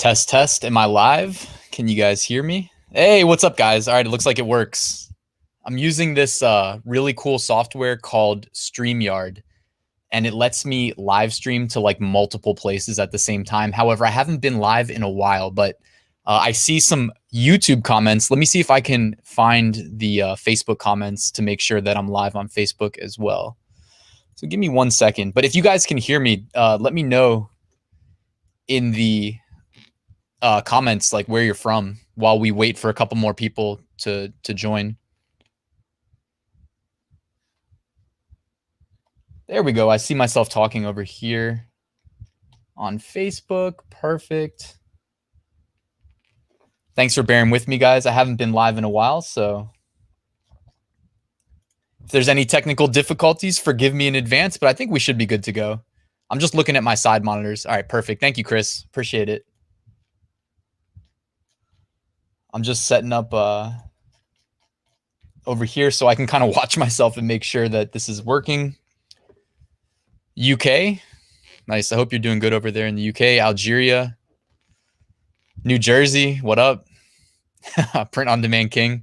Test, test. Am I live? Can you guys hear me? Hey, what's up, guys? All right, it looks like it works. I'm using this really cool software called StreamYard, and it lets me live stream to like multiple places at the same time. However, I haven't been live in a while, but I see some YouTube comments. Let me see if I can find the Facebook comments to make sure that I'm live on Facebook as well. So give me 1 second. But if you guys can hear me, let me know in the comments like where you're from while we wait for a couple more people to join. There we go. I see myself talking over here on Facebook. Perfect. Thanks for bearing with me, guys. I haven't been live in a while, so if there's any technical difficulties, forgive me in advance, but I think we should be good to go. I'm just looking at my side monitors. All right, perfect. Thank you, Chris. Appreciate it. I'm just setting up over here so I can kind of watch myself and make sure that this is working. UK. Nice. I hope you're doing good over there in the UK. Algeria. New Jersey. What up? Print on demand king.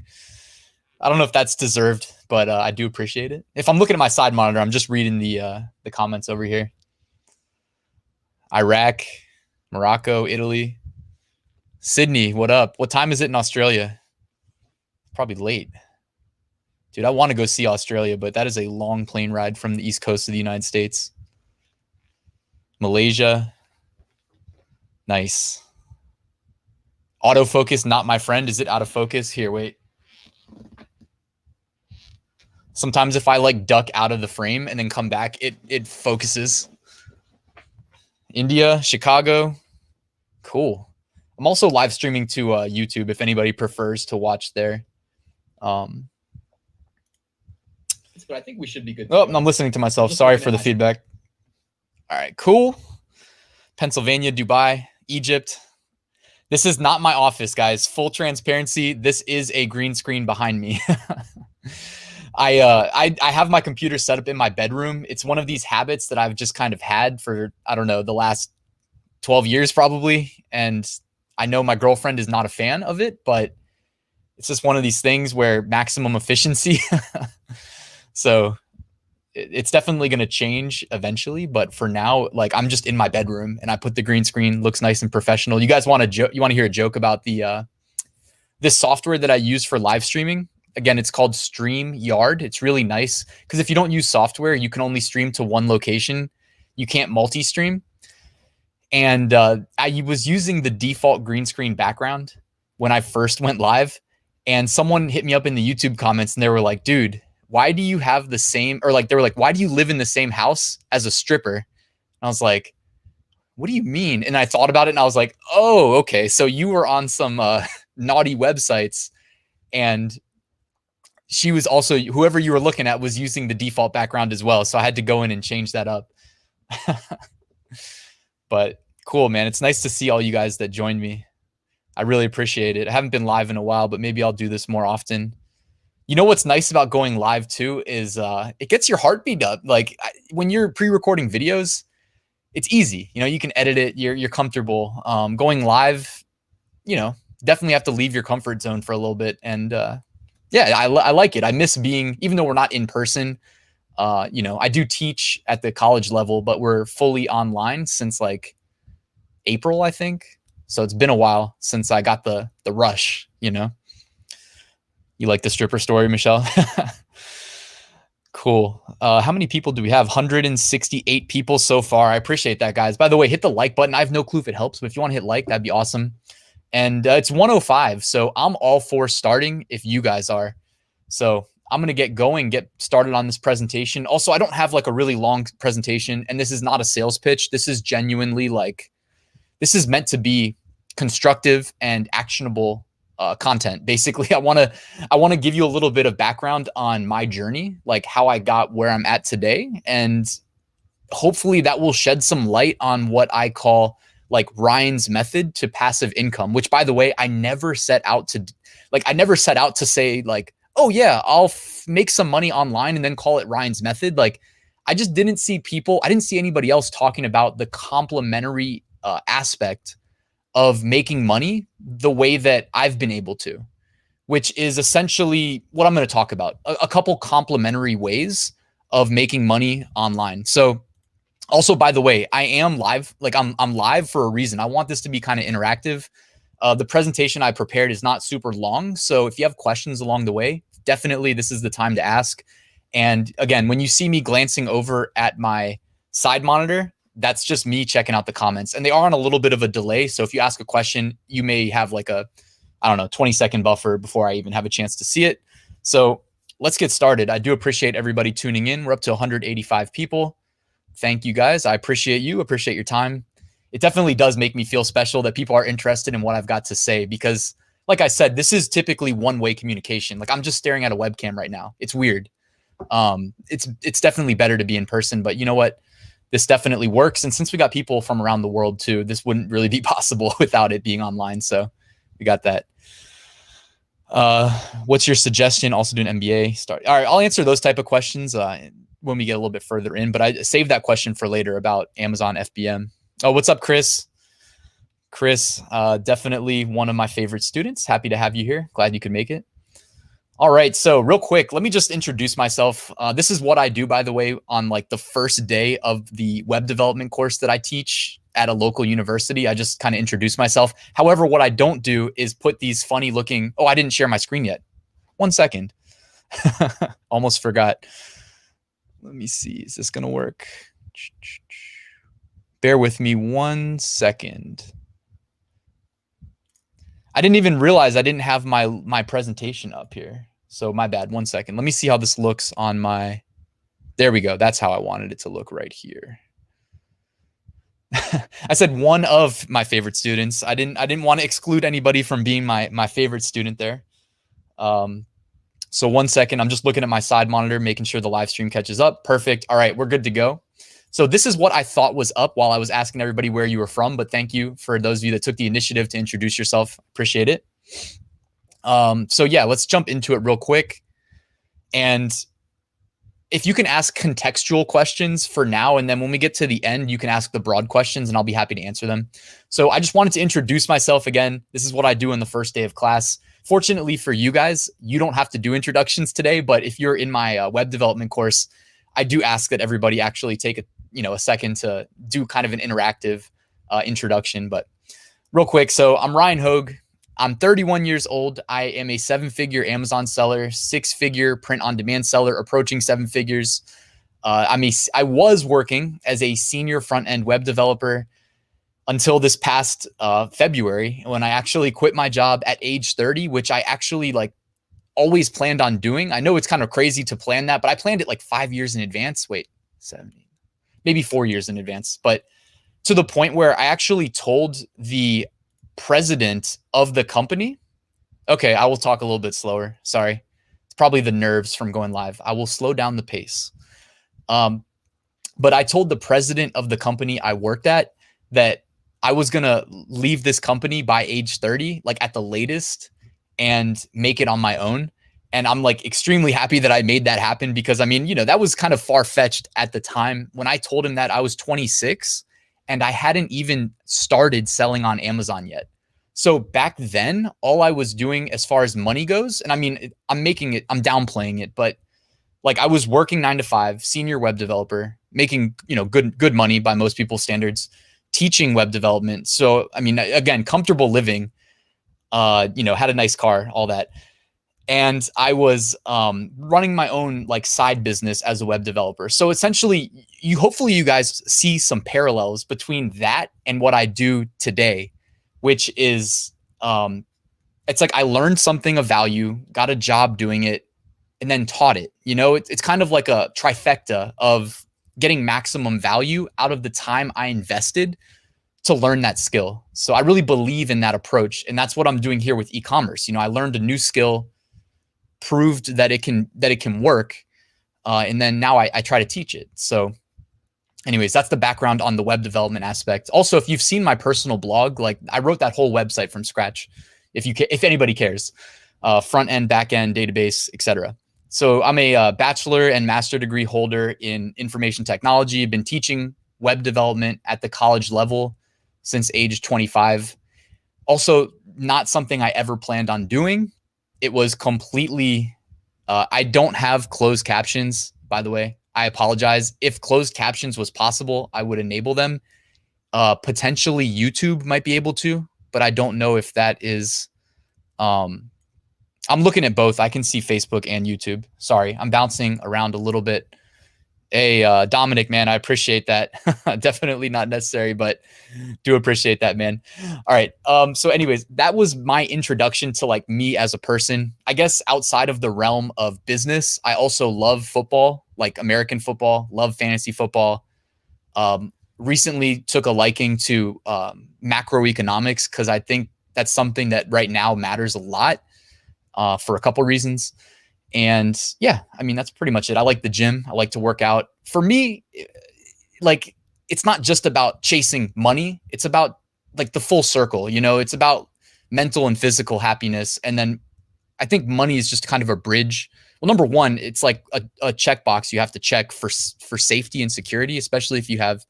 I don't know if that's deserved, but I do appreciate it. If I'm looking at my side monitor, I'm just reading the comments over here. Iraq, Morocco, Italy. Sydney, what up? What time is it in Australia? Probably late. Dude, I want to go see Australia, but that is a long plane ride from the East Coast of the United States. Malaysia. Nice. Autofocus, not my friend. Is it out of focus? Here, wait. Sometimes if I like duck out of the frame and then come back, it focuses. India, Chicago. Cool. I'm also live streaming to YouTube if anybody prefers to watch there. But I think we should be good. Oh, I'm listening to myself. Sorry for the feedback. All right, cool. Pennsylvania, Dubai, Egypt. This is not my office, guys. Full transparency. This is a green screen behind me. I have my computer set up in my bedroom. It's one of these habits that I've just kind of had for, I don't know, the last 12 years probably. And I know my girlfriend is not a fan of it, but it's just one of these things where maximum efficiency. So it's definitely going to change eventually. But for now, like I'm just in my bedroom and I put the green screen, looks nice and professional. You guys want to you want to hear a joke about the this software that I use for live streaming? Again, it's called StreamYard. It's really nice because if you don't use software, you can only stream to one location. You can't multi-stream. And I was using the default green screen background when I first went live. And someone hit me up in the YouTube comments and they were like, dude, why do you have the same, or like, they were like, why do you live in the same house as a stripper? And I was like, what do you mean? And I thought about it and I was like, oh, okay. So you were on some naughty websites and she was also, whoever you were looking at was using the default background as well. So I had to go in and change that up. But cool, man. It's nice to see all you guys that joined me. I really appreciate it. I haven't been live in a while, but maybe I'll do this more often. You know what's nice about going live too is it gets your heartbeat up. Like when you're pre-recording videos, it's easy. You know, you can edit it. You're comfortable. Going live, you know, definitely have to leave your comfort zone for a little bit. And yeah, I like it. I miss being, even though we're not in person. You know, I do teach at the college level, but we're fully online since like April, I think. So it's been a while since I got the rush, you know. You like the stripper story, Michelle? Cool. How many people do we have? 168 people so far. I appreciate that, guys. By the way, hit the like button. I have no clue if it helps, but if you want to hit like, that'd be awesome. And it's 1:05, so I'm all for starting if you guys are. So I'm going to get going, get started on this presentation. Also, I don't have like a really long presentation, and this is not a sales pitch. This is genuinely like, this is meant to be constructive and actionable content. Basically, I want to give you a little bit of background on my journey, like how I got where I'm at today. And hopefully that will shed some light on what I call like Ryan's method to passive income, which by the way, I never set out to say like, oh yeah, I'll make some money online and then call it Ryan's method. Like I just didn't see anybody else talking about the complementary aspect of making money the way that I've been able to, which is essentially what I'm going to talk about. A couple complementary ways of making money online. So also, by the way, I am live. Like I'm live for a reason. I want this to be kind of interactive. The presentation I prepared is not super long. So if you have questions along the way, definitely this is the time to ask. And again, when you see me glancing over at my side monitor, that's just me checking out the comments. And they are on a little bit of a delay. So if you ask a question, you may have like a, I don't know, 20-second buffer before I even have a chance to see it. So let's get started. I do appreciate everybody tuning in. We're up to 185 people. Thank you guys. I appreciate you. Appreciate your time. It definitely does make me feel special that people are interested in what I've got to say because, like I said, this is typically one-way communication. Like I'm just staring at a webcam right now. It's weird. It's definitely better to be in person, but you know what? This definitely works. And since we got people from around the world too, this wouldn't really be possible without it being online. So we got that. What's your suggestion? Also do an MBA start. All right. I'll answer those type of questions when we get a little bit further in, but I saved that question for later about Amazon FBM. Oh, what's up, Chris? Chris, definitely one of my favorite students. Happy to have you here. Glad you could make it. All right. So real quick, let me just introduce myself. This is what I do, by the way, on like the first day of the web development course that I teach at a local university. I just kind of introduce myself. However, what I don't do is put these funny looking, oh, I didn't share my screen yet. 1 second. Almost forgot. Let me see. Is this going to work? Bear with me 1 second. I didn't even realize I didn't have my presentation up here. So my bad. 1 second. Let me see how this looks on my, there we go. That's how I wanted it to look right here. I said one of my favorite students. I didn't want to exclude anybody from being my favorite student there. So 1 second, I'm just looking at my side monitor, making sure the live stream catches up. Perfect. All right, we're good to go. So this is what I thought was up while I was asking everybody where you were from, but thank you for those of you that took the initiative to introduce yourself. Appreciate it. So yeah, let's jump into it real quick. And if you can ask contextual questions for now, and then when we get to the end, you can ask the broad questions and I'll be happy to answer them. So I just wanted to introduce myself again. This is what I do on the first day of class. Fortunately for you guys, you don't have to do introductions today, but if you're in my web development course, I do ask that everybody actually take a second to do kind of an interactive introduction. But real quick, so I'm Ryan Hogue. I'm 31 years old. I am a 7-figure Amazon seller, 6-figure print-on-demand seller, approaching 7 figures. I was working as a senior front-end web developer until this past February, when I actually quit my job at age 30, which I actually always planned on doing. I know it's kind of crazy to plan that, but I planned it like 5 years in advance. Wait, 7, maybe 4 years in advance. But to the point where I actually told the president of the company, okay, I will talk a little bit slower. Sorry. It's probably the nerves from going live. I will slow down the pace. But I told the president of the company I worked at that I was going to leave this company by age 30, like at the latest, and make it on my own. And I'm extremely happy that I made that happen because I mean, that was kind of far-fetched at the time. When I told him that, I was 26 and I hadn't even started selling on Amazon yet. So back then, all I was doing as far as money goes, and I mean, I'm downplaying it, but I was working 9 to 5, senior web developer, making, good money by most people's standards, teaching web development. So, I mean, again, comfortable living, had a nice car, all that. And I was running my own side business as a web developer. So essentially, hopefully you guys see some parallels between that and what I do today, which is it's I learned something of value, got a job doing it, and then taught it. It's kind of like a trifecta of getting maximum value out of the time I invested to learn that skill. So I really believe in that approach. And that's what I'm doing here with e-commerce. I learned a new skill, proved that it can work. And then now I try to teach it. So anyways, that's the background on the web development aspect. Also, if you've seen my personal blog, I wrote that whole website from scratch. If anybody cares, front end, back end, database, etc. So I'm a bachelor and master degree holder in information technology. I've been teaching web development at the college level since age 25. Also, not something I ever planned on doing. It was completely, I don't have closed captions, by the way. I apologize. If closed captions was possible, I would enable them. Potentially YouTube might be able to, but I don't know if that is, I'm looking at both. I can see Facebook and YouTube. Sorry, I'm bouncing around a little bit. Hey, Dominic, man, I appreciate that. Definitely not necessary, but do appreciate that, man. All right. So anyways, that was my introduction to like me as a person. I guess outside of the realm of business, I also love football, like American football, love fantasy football. Recently took a liking to macroeconomics because I think that's something that right now matters a lot for a couple reasons. And yeah, I mean, that's pretty much it. I like the gym. I like to work out. For me, like, it's not just about chasing money. It's about like the full circle, you know, it's about mental and physical happiness. And then I think money is just kind of a bridge. Well, number one, it's like a checkbox you have to check for safety and security, especially if you have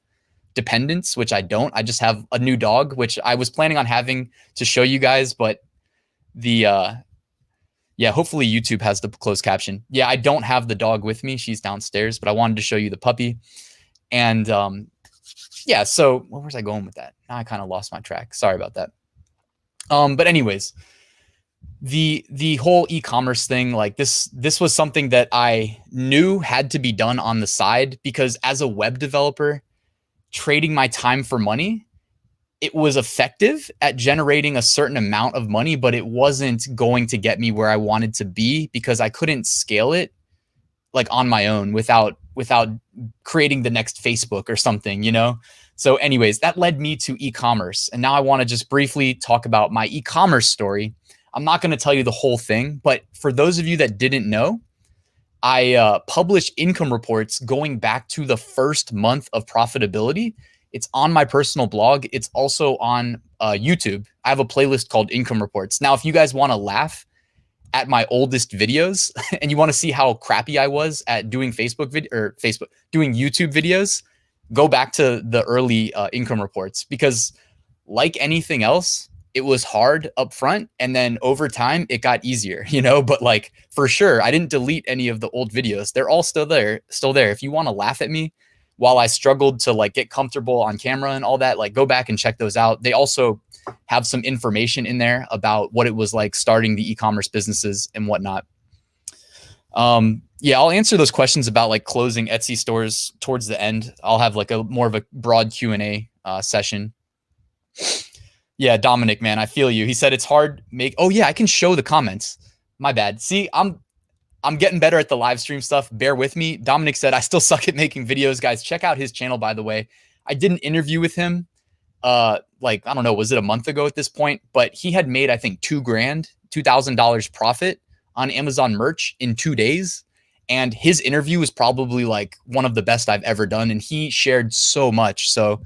dependents, which I don't. I just have a new dog, which I was planning on having to show you guys, but yeah, hopefully YouTube has the closed caption. Yeah, I don't have the dog with me. She's downstairs, but I wanted to show you the puppy. And yeah, so where was I going with that? Now I kind of lost my track. Sorry about that. But anyways, the whole e-commerce thing, like this was something that I knew had to be done on the side because as a web developer, trading my time for money, it was effective at generating a certain amount of money, but it wasn't going to get me where I wanted to be because I couldn't scale it like on my own without creating the next Facebook or something, you know? So anyways, that led me to e-commerce. And now I want to just briefly talk about my e-commerce story. I'm not going to tell you the whole thing, but for those of you that didn't know, I publish income reports going back to the first month of profitability. It's on my personal blog. It's also on YouTube. I have a playlist called Income Reports. Now, if you guys want to laugh at my oldest videos and you want to see how crappy I was at doing doing YouTube videos, go back to the early income reports because like anything else, it was hard up front and then over time it got easier, you know, but like for sure, I didn't delete any of the old videos. They're all still there. If you want to laugh at me, while I struggled to like get comfortable on camera and all that, like go back and check those out. They also have some information in there about what it was like starting the e-commerce businesses and whatnot. Yeah, I'll answer those questions about like closing Etsy stores towards the end. I'll have like a more of a broad Q&A session. Yeah, Dominic, man, I feel you. He said it's hard oh yeah, I can show the comments. My bad. See, I'm getting better at the live stream stuff. Bear with me. Dominic said, I still suck at making videos. Guys, check out his channel, by the way. I did an interview with him, like, I don't know, was it a month ago at this point? But he had made, I think, $2,000 profit on Amazon merch in 2 days. And his interview was probably like one of the best I've ever done. And he shared so much. So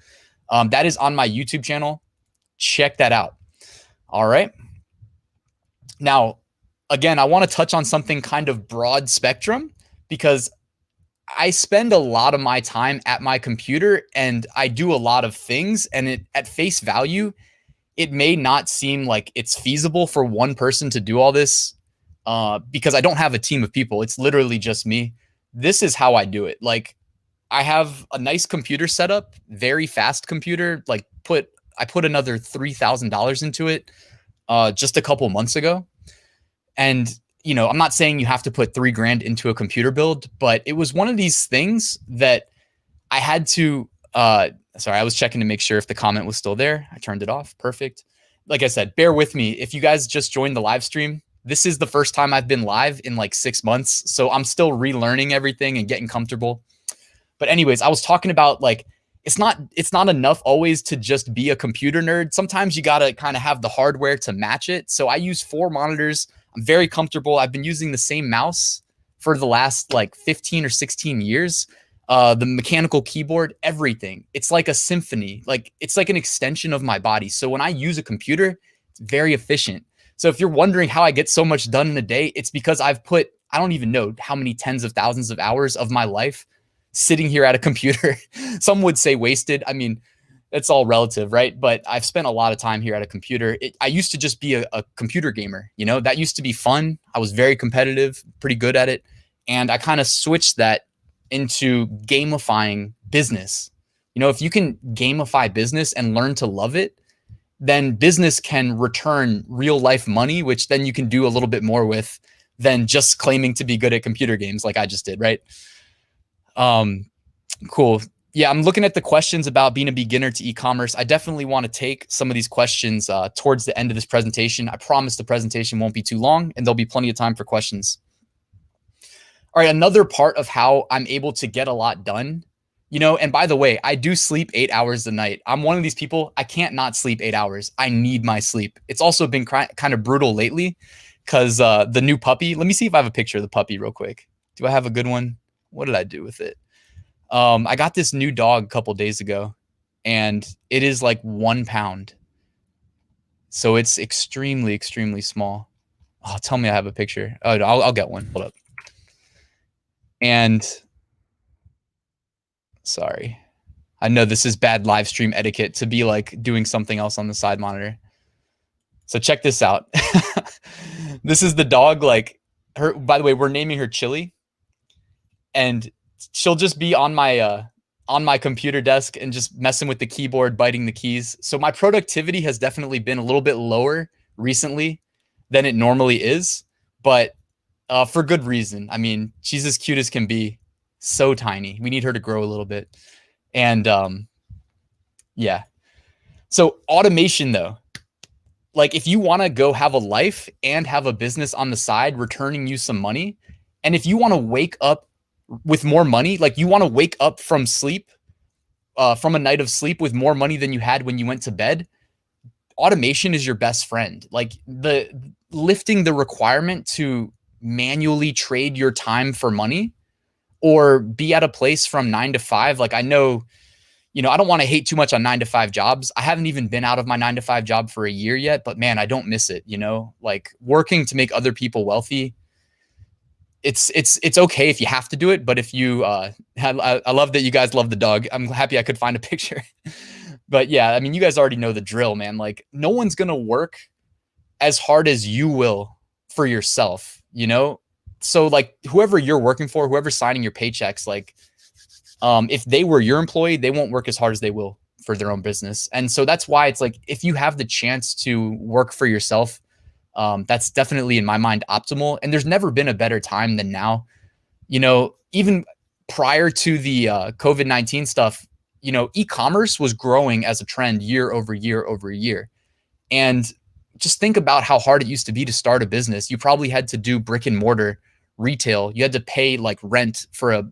that is on my YouTube channel. Check that out. All right. Now, again, I want to touch on something kind of broad spectrum because I spend a lot of my time at my computer and I do a lot of things. And at face value, it may not seem like it's feasible for one person to do all this because I don't have a team of people. It's literally just me. This is how I do it. Like I have a nice computer setup, very fast computer. Like I put another $3,000 into it just a couple months ago. And, you know, I'm not saying you have to put $3,000 into a computer build, but it was one of these things that I had to, sorry, I was checking to make sure if the comment was still there. I turned it off. Perfect. Like I said, bear with me. If you guys just joined the live stream, this is the first time I've been live in like 6 months. So I'm still relearning everything and getting comfortable. But anyways, I was talking about like, it's not enough always to just be a computer nerd. Sometimes you got to kind of have the hardware to match it. So I use 4 monitors. I'm very comfortable. I've been using the same mouse for the last like 15 or 16 years. The mechanical keyboard, everything. It's like a symphony. Like it's like an extension of my body. So when I use a computer, it's very efficient. So if you're wondering how I get so much done in a day, it's because I've put, I don't even know how many tens of thousands of hours of my life sitting here at a computer. Some would say wasted. I mean, it's all relative, right? But I've spent a lot of time here at a computer. I used to just be a computer gamer, you know, that used to be fun. I was very competitive, pretty good at it. And I kind of switched that into gamifying business. You know, if you can gamify business and learn to love it, then business can return real life money, which then you can do a little bit more with than just claiming to be good at computer games like I just did, right? Cool. Yeah, I'm looking at the questions about being a beginner to e-commerce. I definitely want to take some of these questions towards the end of this presentation. I promise the presentation won't be too long and there'll be plenty of time for questions. All right, another part of how I'm able to get a lot done, you know, and by the way, I do sleep 8 hours a night. I'm one of these people, I can't not sleep 8 hours. I need my sleep. It's also been kind of brutal lately because the new puppy, let me see if I have a picture of the puppy real quick. Do I have a good one? What did I do with it? I got this new dog a couple days ago and it is like 1 pound. So it's extremely, extremely small. Oh, tell me I have a picture. Oh, I'll get one. Hold up. And sorry, I know this is bad live stream etiquette to be like doing something else on the side monitor. So check this out. This is the dog, like her, by the way, we're naming her Chili. And she'll just be on my computer desk and just messing with the keyboard, biting the keys. So my productivity has definitely been a little bit lower recently than it normally is, but for good reason. I mean, she's as cute as can be, so tiny. We need her to grow a little bit. And yeah. So automation though, like if you want to go have a life and have a business on the side, returning you some money, and if you want to wake up with more money, like you want to wake up from sleep, from a night of sleep with more money than you had when you went to bed, automation is your best friend. Like the lifting the requirement to manually trade your time for money or be at a place from 9 to 5. Like I know, you know, I don't want to hate too much on 9 to 5 jobs. I haven't even been out of my 9 to 5 job for a year yet, but man, I don't miss it. You know, like working to make other people wealthy, it's okay if you have to do it, but if you I love that you guys love the dog. I'm happy I could find a picture. But yeah, I mean, you guys already know the drill, man. Like no one's gonna work as hard as you will for yourself, you know? So like whoever you're working for, whoever's signing your paychecks, like if they were your employee, they won't work as hard as they will for their own business. And so that's why it's like if you have the chance to work for yourself, that's definitely in my mind optimal. And there's never been a better time than now. You know, even prior to the COVID-19 stuff, you know, e-commerce was growing as a trend year over year over year. And just think about how hard it used to be to start a business. You probably had to do brick and mortar retail. You had to pay like rent for a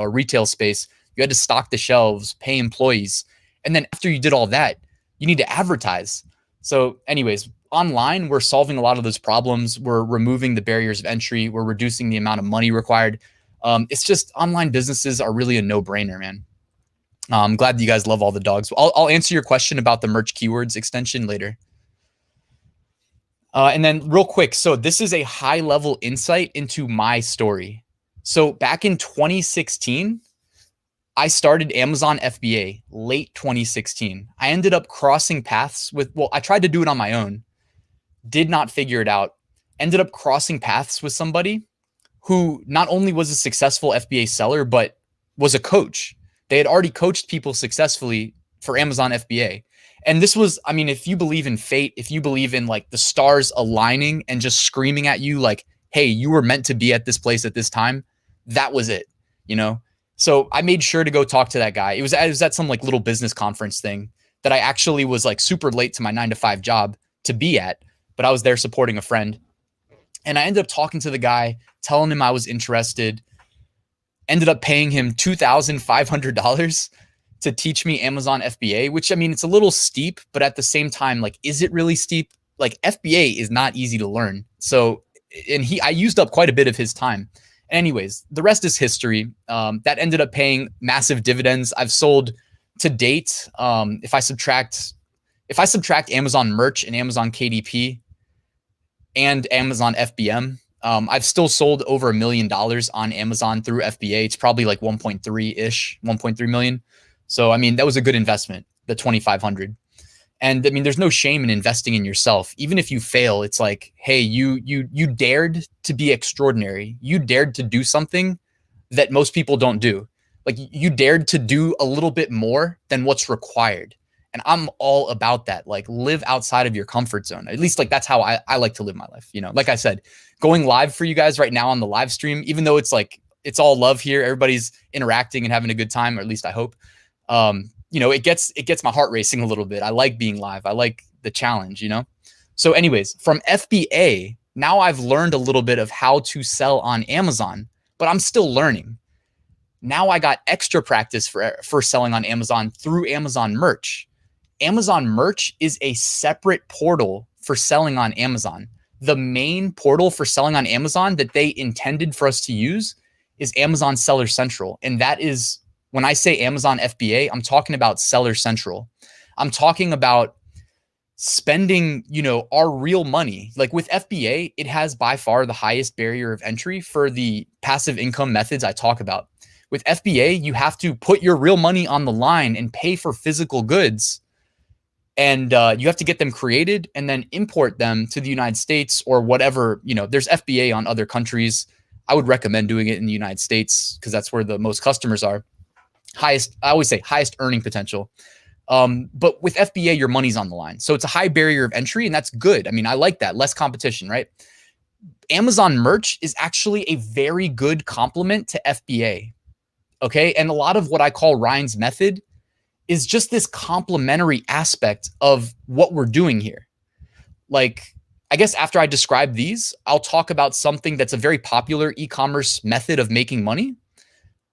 retail space. You had to stock the shelves, pay employees. And then after you did all that, you need to advertise. So anyways, online, we're solving a lot of those problems. We're removing the barriers of entry. We're reducing the amount of money required. It's just online businesses are really a no-brainer, man. I'm glad that you guys love all the dogs. I'll answer your question about the merch keywords extension later. And then real quick, so this is a high-level insight into my story. So back in 2016, I started Amazon FBA late 2016. I ended up crossing paths with, well, I tried to do it on my own, did not figure it out, ended up crossing paths with somebody who not only was a successful FBA seller, but was a coach. They had already coached people successfully for Amazon FBA. And this was, I mean, if you believe in fate, if you believe in like the stars aligning and just screaming at you like, hey, you were meant to be at this place at this time, that was it, you know? So I made sure to go talk to that guy. It was at some like little business conference thing that I actually was like super late to my 9 to 5 job to be at, but I was there supporting a friend. And I ended up talking to the guy, telling him I was interested, ended up paying him $2,500 to teach me Amazon FBA, which, I mean, it's a little steep, but at the same time, like, is it really steep? Like FBA is not easy to learn. So, and I used up quite a bit of his time. Anyways, the rest is history. That ended up paying massive dividends. I've sold to date, if I subtract Amazon merch and Amazon KDP and Amazon FBM, I've still sold over $1 million on Amazon through FBA. It's probably like 1.3 million. So, I mean, that was a good investment. the 2,500. And I mean, there's no shame in investing in yourself. Even if you fail, it's like, hey, you dared to be extraordinary. You dared to do something that most people don't do. Like you dared to do a little bit more than what's required. And I'm all about that. Like live outside of your comfort zone. At least like that's how I like to live my life. You know, like I said, going live for you guys right now on the live stream, even though it's like, it's all love here. Everybody's interacting and having a good time, or at least I hope. You know, it gets my heart racing a little bit. I like being live. I like the challenge, you know? So anyways, from FBA, now I've learned a little bit of how to sell on Amazon, but I'm still learning. Now I got extra practice for selling on Amazon through Amazon Merch. Amazon Merch is a separate portal for selling on Amazon. The main portal for selling on Amazon that they intended for us to use is Amazon Seller Central. And that is, when I say Amazon FBA, I'm talking about Seller Central. I'm talking about spending, you know, our real money. Like with FBA, it has by far the highest barrier of entry for the passive income methods I talk about. With FBA, you have to put your real money on the line and pay for physical goods. And you have to get them created and then import them to the United States or whatever, you know, there's FBA on other countries. I would recommend doing it in the United States because that's where the most customers are. I always say highest earning potential. But with FBA, your money's on the line. So it's a high barrier of entry, and that's good. I mean, I like that. Less competition, right? Amazon Merch is actually a very good complement to FBA. Okay. And a lot of what I call Ryan's method is just this complementary aspect of what we're doing here. Like, I guess after I describe these, I'll talk about something that's a very popular e-commerce method of making money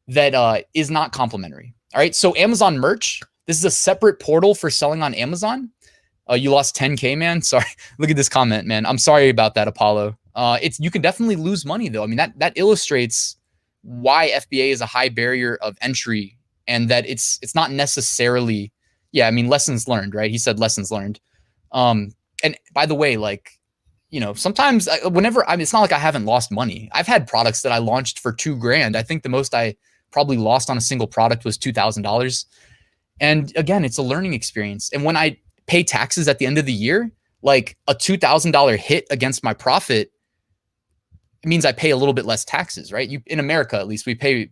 that is not complementary. All right. So Amazon Merch, this is a separate portal for selling on Amazon. You lost 10K, man. Sorry. Look at this comment, man. I'm sorry about that, Apollo. You can definitely lose money though. I mean, that illustrates why FBA is a high barrier of entry, and that it's not necessarily, yeah, I mean, lessons learned, right? He said lessons learned. And by the way, like, you know, sometimes it's not like I haven't lost money. I've had products that I launched for $2,000. I think the most I probably lost on a single product was $2,000. And again, it's a learning experience. And when I pay taxes at the end of the year, like a $2,000 hit against my profit, it means I pay a little bit less taxes, right? In America, at least, we pay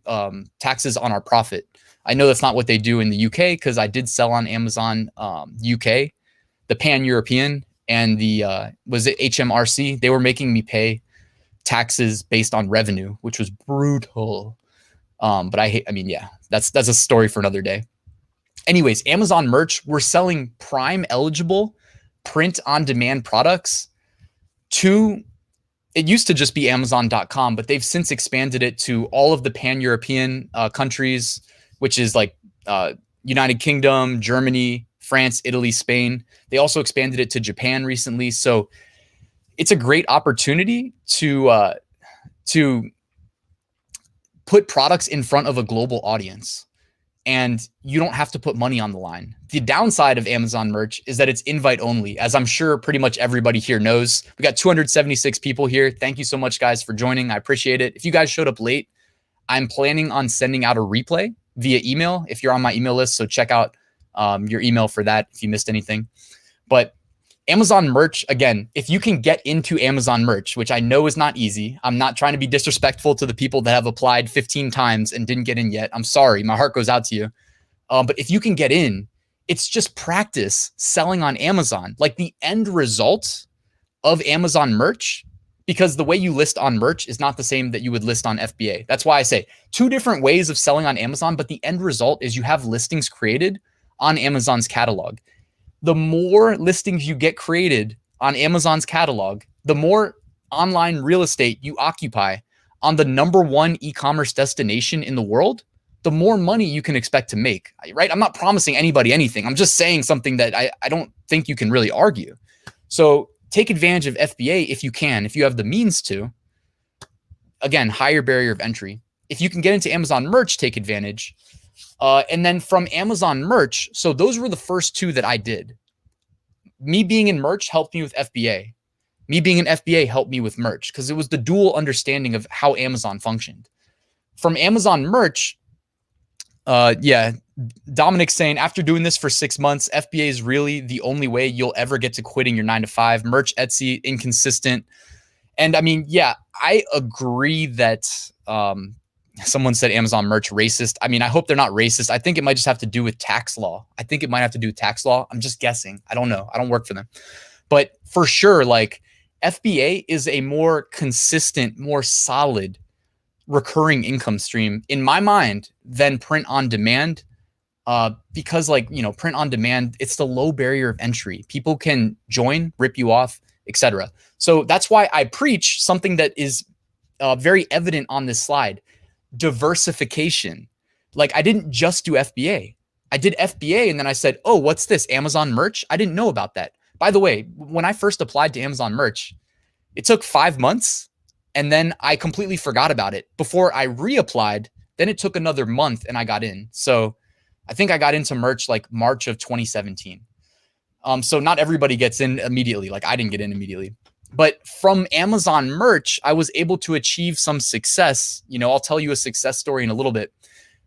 taxes on our profit. I know that's not what they do in the UK because I did sell on Amazon UK, the Pan-European, and the was it HMRC? They were making me pay taxes based on revenue, which was brutal. But I mean, yeah, that's a story for another day. Anyways, Amazon Merch, we're selling Prime eligible print on demand products to, it used to just be Amazon.com, but they've since expanded it to all of the Pan-European countries, which is like United Kingdom, Germany, France, Italy, Spain. They also expanded it to Japan recently. So it's a great opportunity to put products in front of a global audience. And you don't have to put money on the line. The downside of Amazon Merch is that it's invite only, as I'm sure pretty much everybody here knows. We got 276 people here. Thank you so much, guys, for joining. I appreciate it. If you guys showed up late, I'm planning on sending out a replay via email if you're on my email list. So check out your email for that if you missed anything. But Amazon Merch, again, if you can get into Amazon Merch, which I know is not easy. I'm not trying to be disrespectful to the people that have applied 15 times and didn't get in yet. I'm sorry. My heart goes out to you. But if you can get in, it's just practice selling on Amazon. Like the end result of Amazon Merch, because the way you list on Merch is not the same that you would list on FBA. That's why I say two different ways of selling on Amazon, but the end result is you have listings created on Amazon's catalog. The more listings you get created on Amazon's catalog, the more online real estate you occupy on the #1 e-commerce destination in the world, the more money you can expect to make, right? I'm not promising anybody anything. I'm just saying something that I don't think you can really argue. So take advantage of FBA if you can, if you have the means to. Again, higher barrier of entry. If you can get into Amazon Merch, take advantage. And then from Amazon Merch, so those were the first two that I did. Me being in Merch helped me with FBA. Me being in FBA helped me with Merch because it was the dual understanding of how Amazon functioned. From Amazon Merch, Yeah. Dominic's saying, after doing this for 6 months, FBA is really the only way you'll ever get to quitting your 9 to 5. Merch, Etsy, inconsistent. And I mean, yeah, I agree that someone said Amazon merch racist. I mean, I hope they're not racist. I think it might just have to do with tax law. I think it might have to do with tax law. I'm just guessing. I don't know. I don't work for them. But for sure, like FBA is a more consistent, more solid recurring income stream in my mind than print on demand. Because like, you know, print on demand, it's the low barrier of entry. People can join, rip you off, etc. So that's why I preach something that is very evident on this slide: diversification. Like I didn't just do FBA. I did FBA and then I said, oh, what's this? Amazon merch? I didn't know about that. By the way, when I first applied to Amazon merch, it took 5 months and then I completely forgot about it. Before I reapplied, then it took another month and I got in. So I think I got into merch like March of 2017. So not everybody gets in immediately. Like I didn't get in immediately. But from Amazon merch, I was able to achieve some success. You know, I'll tell you a success story in a little bit.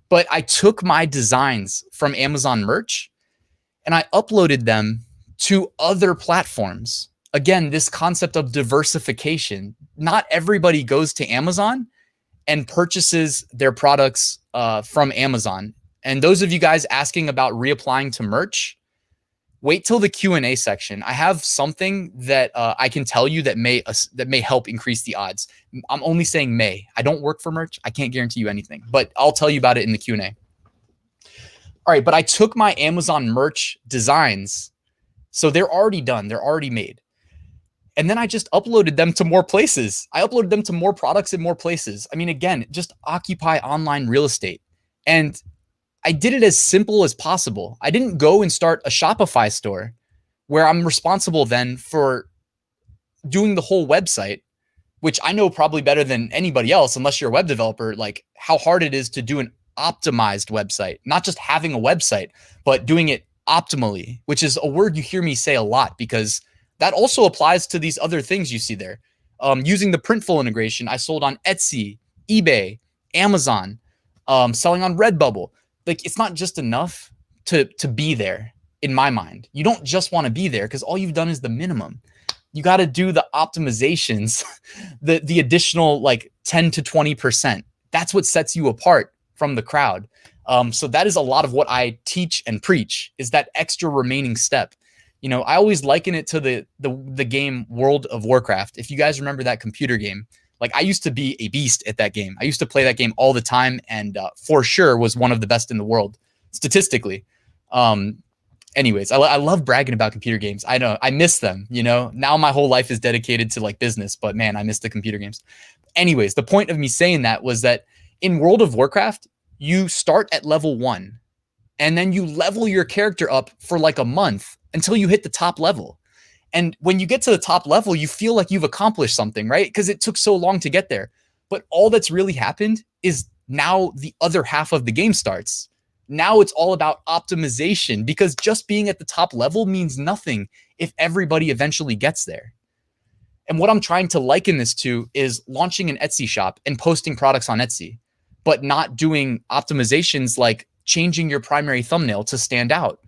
But I took my designs from Amazon merch and I uploaded them to other platforms. Again, this concept of diversification. Not everybody goes to Amazon and purchases their products from Amazon. And those of you guys asking about reapplying to merch, wait till the Q&A section. I have something that I can tell you that may help increase the odds. I'm only saying may. I don't work for merch. I can't guarantee you anything, but I'll tell you about it in the Q&A. All right, but I took my Amazon merch designs, so they're already done. They're already made. And then I just uploaded them to more places. I uploaded them to more products in more places. I mean, again, just occupy online real estate. And I did it as simple as possible. I didn't go and start a Shopify store where I'm responsible then for doing the whole website, which I know probably better than anybody else, unless you're a web developer, like how hard it is to do an optimized website, not just having a website, but doing it optimally, which is a word you hear me say a lot because that also applies to these other things you see there. Using the Printful integration, I sold on Etsy, eBay, Amazon, selling on Redbubble. Like it's not just enough to be there in my mind. You don't just want to be there because all you've done is the minimum. You got to do the optimizations, the additional like 10 to 20%. That's what sets you apart from the crowd. So that is a lot of what I teach and preach is that extra remaining step. You know, I always liken it to the game World of Warcraft. If you guys remember that computer game, like I used to be a beast at that game. I used to play that game all the time and for sure was one of the best in the world statistically. Anyways, I love bragging about computer games. I know I miss them, you know, now my whole life is dedicated to like business, but man, I miss the computer games. Anyways, the point of me saying that was that in World of Warcraft, you start at level 1 and then you level your character up for like a month until you hit the top level. And when you get to the top level, you feel like you've accomplished something, right? Because it took so long to get there. But all that's really happened is now the other half of the game starts. Now it's all about optimization because just being at the top level means nothing if everybody eventually gets there. And what I'm trying to liken this to is launching an Etsy shop and posting products on Etsy, but not doing optimizations like changing your primary thumbnail to stand out,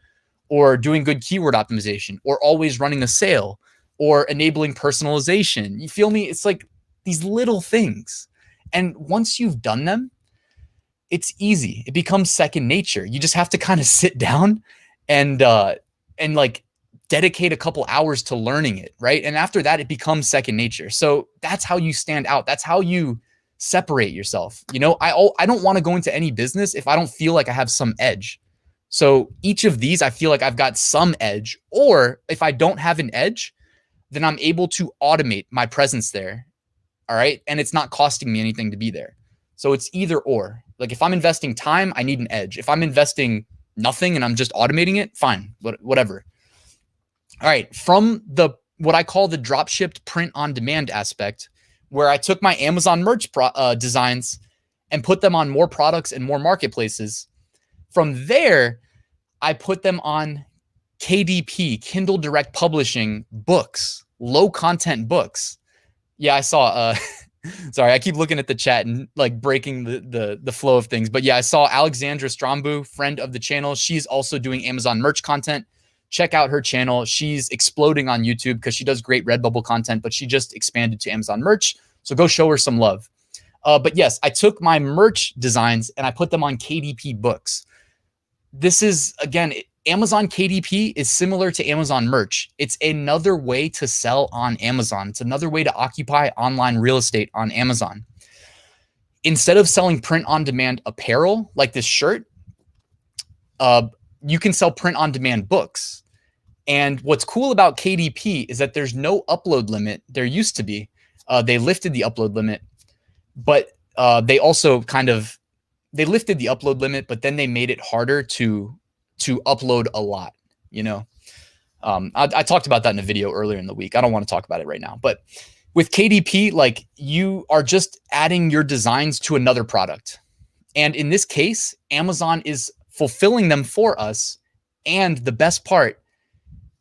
or doing good keyword optimization, or always running a sale, or enabling personalization. You feel me? It's like these little things. And once you've done them, it's easy. It becomes second nature. You just have to kind of sit down and like dedicate a couple hours to learning it, right? And after that, it becomes second nature. So that's how you stand out. That's how you separate yourself. You know, I don't want to go into any business if I don't feel like I have some edge. So each of these, I feel like I've got some edge, or if I don't have an edge, then I'm able to automate my presence there. All right. And it's not costing me anything to be there. So it's either or. Like if I'm investing time, I need an edge. If I'm investing nothing and I'm just automating it, fine, whatever. All right. From what I call the dropshipped print on demand aspect, where I took my Amazon merch designs and put them on more products and more marketplaces. From there, I put them on KDP, Kindle Direct Publishing books, low content books. Yeah, I saw Sorry, I keep looking at the chat and like breaking the flow of things. But yeah, I saw Alexandra Strombu, friend of the channel. She's also doing Amazon merch content. Check out her channel. She's exploding on YouTube because she does great Redbubble content, but she just expanded to Amazon merch. So go show her some love. But yes, I took my merch designs and I put them on KDP books. This is, again, Amazon KDP is similar to Amazon merch. It's another way to sell on Amazon. It's another way to occupy online real estate on Amazon. Instead of selling print on demand apparel like this shirt, you can sell print on demand books. And what's cool about KDP is that there's no upload limit. There used to be. They lifted the upload limit, but they also they lifted the upload limit, but then they made it harder to upload a lot, you know. I talked about that in a video earlier in the week. I don't want to talk about it right now, but with KDP, like, you are just adding your designs to another product. And in this case, Amazon is fulfilling them for us. And the best part,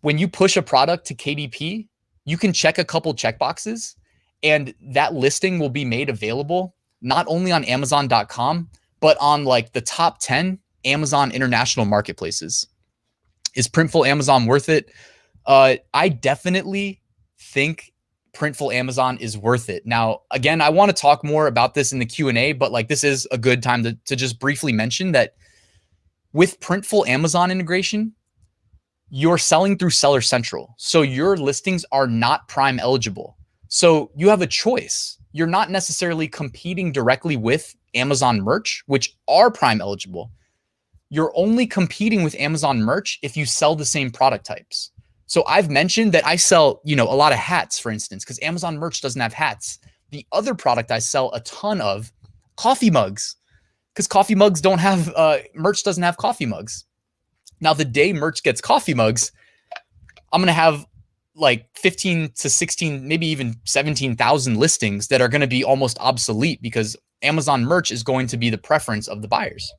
when you push a product to KDP, you can check a couple checkboxes and that listing will be made available not only on Amazon.com, but on like the top 10 Amazon international marketplaces. Is Printful Amazon worth it? I definitely think Printful Amazon is worth it. Now, again, I want to talk more about this in the Q&A, but like, this is a good time to just briefly mention that with Printful Amazon integration, you're selling through Seller Central. So your listings are not Prime eligible. So you have a choice. You're not necessarily competing directly with Amazon merch, which are Prime eligible. You're only competing with Amazon merch if you sell the same product types. So I've mentioned that I sell, you know, a lot of hats, for instance, because Amazon merch doesn't have hats. The other product I sell a ton of, coffee mugs, because coffee mugs don't have, merch doesn't have coffee mugs. Now, the day merch gets coffee mugs, I'm going to have like 15 to 16, maybe even 17,000 listings that are going to be almost obsolete because Amazon merch is going to be the preference of the buyers.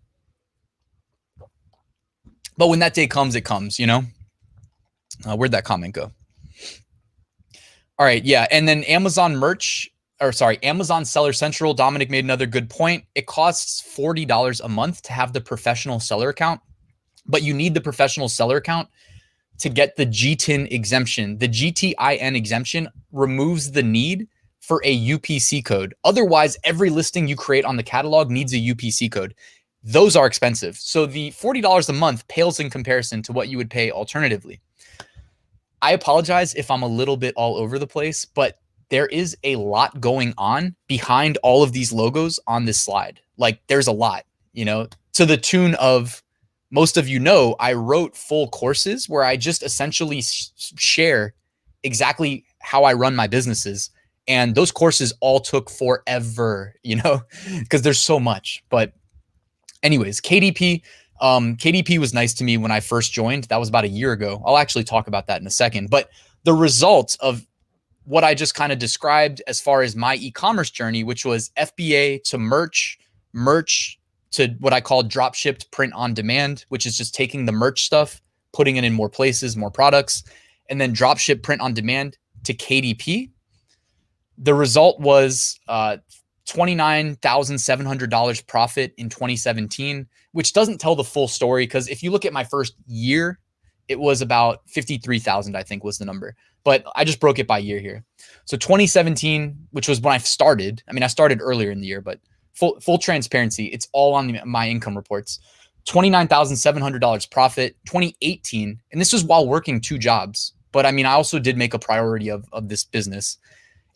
But when that day comes, it comes, you know. Where'd that comment go? All right, yeah. And then Amazon merch, or sorry, Amazon Seller Central, Dominic made another good point. It costs $40 a month to have the professional seller account, but you need the professional seller account to get the GTIN exemption. The GTIN exemption removes the need for a UPC code. Otherwise, every listing you create on the catalog needs a UPC code. Those are expensive. So the $40 a month pales in comparison to what you would pay alternatively. I apologize if I'm a little bit all over the place, but there is a lot going on behind all of these logos on this slide. Like, there's a lot, you know, to the tune of, most of you know, I wrote full courses where I just essentially share exactly how I run my businesses. And those courses all took forever, you know, because there's so much. But anyways, KDP was nice to me when I first joined. That was about a year ago. I'll actually talk about that in a second. But the results of what I just kind of described as far as my e-commerce journey, which was FBA to merch to what I call drop shipped print on demand, which is just taking the merch stuff, putting it in more places, more products, and then drop ship print on demand to KDP. The result was $29,700 profit in 2017, which doesn't tell the full story, because if you look at my first year, it was about 53,000, I think was the number. But I just broke it by year here. So 2017, which was when I started. I mean, I started earlier in the year, but full transparency, it's all on my income reports. $29,700 profit. 2018, and this was while working 2 jobs. But I mean, I also did make a priority of this business.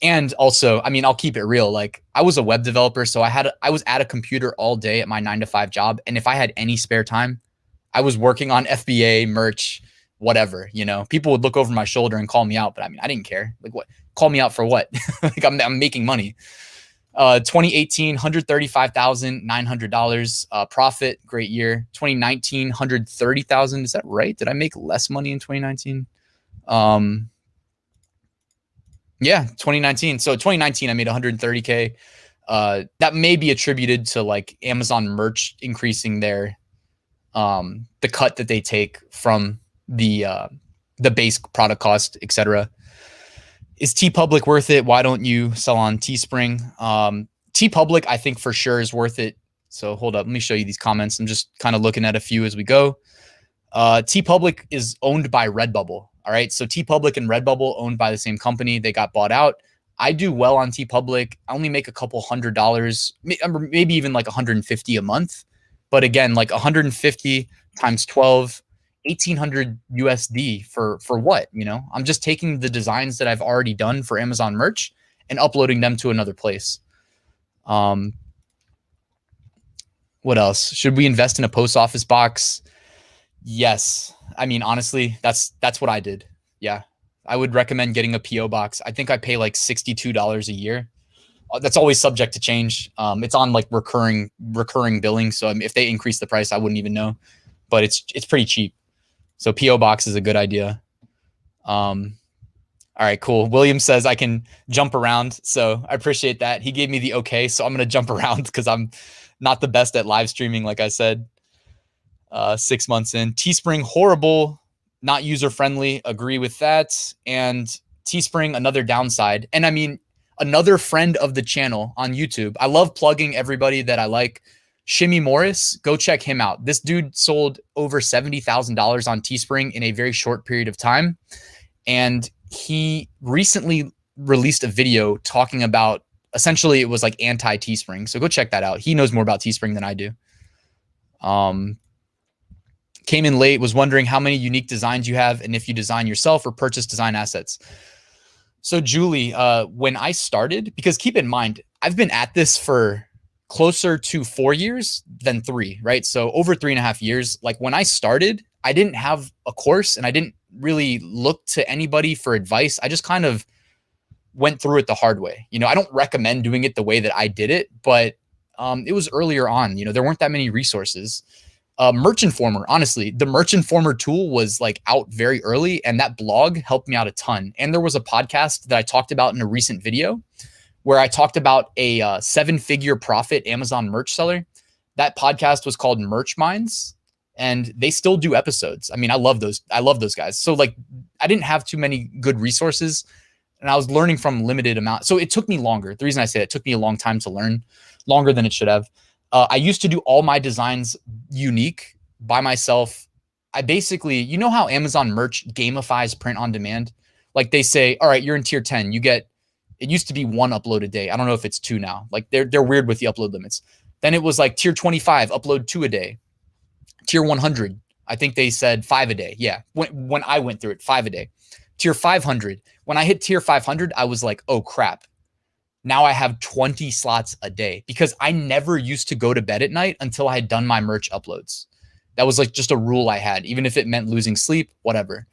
And also, I mean, I'll keep it real. Like, I was a web developer, so I was at a computer all day at my 9-to-5 job. And if I had any spare time, I was working on FBA, merch, whatever, you know. People would look over my shoulder and call me out, but I mean, I didn't care. Like, what? Call me out for what? Like, I'm making money. 2018, $135,900 profit, great year. 2019, $130,000. Is that right? Did I make less money in 2019? Yeah, 2019. So 2019, I made 130K. That may be attributed to like Amazon merch increasing their the cut that they take from the base product cost, etc. Is TeePublic worth it? Why don't you sell on Teespring? TeePublic, I think for sure is worth it. So hold up, let me show you these comments. I'm just kind of looking at a few as we go. TeePublic is owned by Redbubble. All right. So TeePublic and Redbubble owned by the same company. They got bought out. I do well on TeePublic. I only make a couple $100, maybe even like 150 a month. But again, like 150 times 12, 1800 USD for what? You know, I'm just taking the designs that I've already done for Amazon merch and uploading them to another place. What else? Should we invest in a post office box? Yes. I mean, honestly, that's what I did. Yeah. I would recommend getting a PO box. I think I pay like $62 a year. That's always subject to change. It's on like recurring billing. So if they increase the price, I wouldn't even know, but it's pretty cheap. So PO box is a good idea. All right, cool. William says I can jump around. So I appreciate that. He gave me the okay. So I'm going to jump around because I'm not the best at live streaming. Like I said, 6 months in. Teespring, horrible, not user-friendly. Agree with that. And Teespring, another downside. And I mean, another friend of the channel on YouTube. I love plugging everybody that I like. Shimmy Morris, go check him out. This dude sold over $70,000 on Teespring in a very short period of time. And he recently released a video talking about, essentially it was like anti-Teespring. So go check that out. He knows more about Teespring than I do. Came in late, was wondering how many unique designs you have and if you design yourself or purchase design assets. So Julie, when I started, because keep in mind, I've been at this for closer to 4 years than 3, right? So over 3.5 years. Like when I started, I didn't have a course and I didn't really look to anybody for advice. I just kind of went through it the hard way. You know, I don't recommend doing it the way that I did it, but it was earlier on. You know, there weren't that many resources. Merch Informer, honestly, the Merch Informer tool was like out very early, and that blog helped me out a ton. And there was a podcast that I talked about in a recent video where I talked about a 7-figure profit Amazon merch seller. That podcast was called Merch Minds, and they still do episodes. I mean, I love those guys. So like, I didn't have too many good resources, and I was learning from limited amount. So it took me longer. The reason I say it took me a long time to learn, longer than it should have. I used to do all my designs unique by myself. I basically, you know how Amazon merch gamifies print on demand? Like they say, all right, you're in tier 10. You get, it used to be 1 upload a day. I don't know if it's 2 now. Like they're weird with the upload limits. Then it was like tier 25, upload 2 a day. Tier 100, I think they said 5 a day. Yeah, when I went through it, 5 a day. Tier 500, when I hit tier 500, I was like, oh crap. Now I have 20 slots a day because I never used to go to bed at night until I had done my merch uploads. That was like just a rule I had, even if it meant losing sleep, whatever.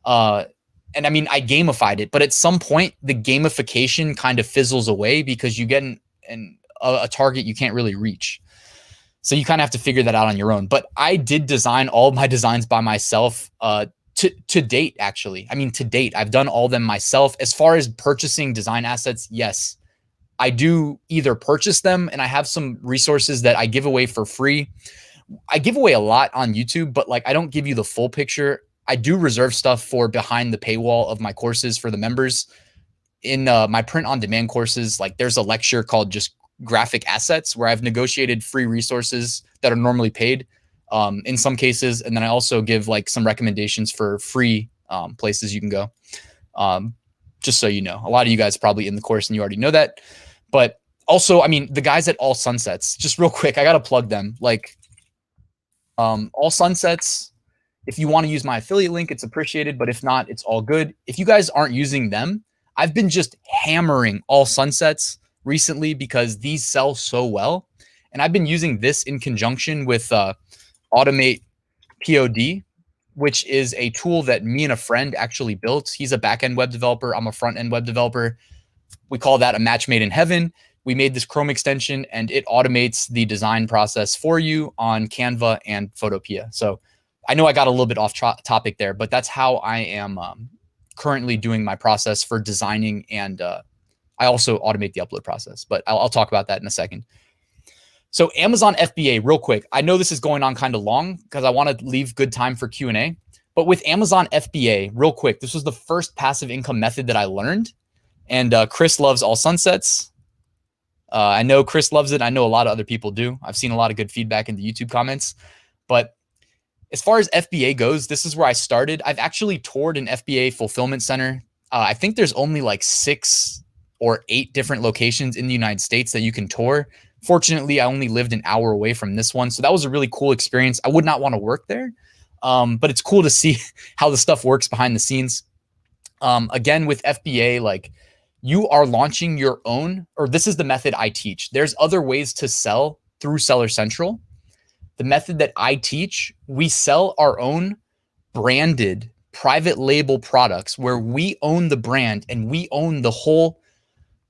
And I mean, I gamified it, but at some point the gamification kind of fizzles away because you get a target you can't really reach. So you kind of have to figure that out on your own. But I did design all of my designs by myself to date, actually. I mean, to date, I've done all of them myself. As far as purchasing design assets, yes. I do either purchase them, and I have some resources that I give away for free. I give away a lot on YouTube, but like I don't give you the full picture. I do reserve stuff for behind the paywall of my courses for the members. In my print on demand courses, like there's a lecture called just graphic assets where I've negotiated free resources that are normally paid in some cases. And then I also give like some recommendations for free places you can go. Just so you know, a lot of you guys are probably in the course and you already know that. But also, I mean, the guys at All Sunsets, just real quick, I got to plug them. Like All Sunsets, if you want to use my affiliate link, it's appreciated. But if not, it's all good. If you guys aren't using them, I've been just hammering All Sunsets recently because these sell so well. And I've been using this in conjunction with Automate POD, which is a tool that me and a friend actually built. He's a back-end web developer. I'm a front-end web developer. We call that a match made in heaven. We made this Chrome extension, and it automates the design process for you on Canva and Photopea. So I know I got a little bit off topic there, but that's how I am currently doing my process for designing. And I also automate the upload process, but I'll talk about that in a second. So Amazon FBA, real quick. I know this is going on kind of long because I want to leave good time for Q&A. But with Amazon FBA, real quick, this was the first passive income method that I learned. And Chris loves All Sunsets. I know Chris loves it. I know a lot of other people do. I've seen a lot of good feedback in the YouTube comments. But as far as FBA goes, this is where I started. I've actually toured an FBA fulfillment center. I think there's only like 6 or 8 different locations in the United States that you can tour. Fortunately, I only lived an hour away from this one. So that was a really cool experience. I would not want to work there, but it's cool to see how the stuff works behind the scenes. Again, with FBA, like you are launching your own, or this is the method I teach. There's other ways to sell through Seller Central. The method that I teach, we sell our own branded private label products where we own the brand and we own the whole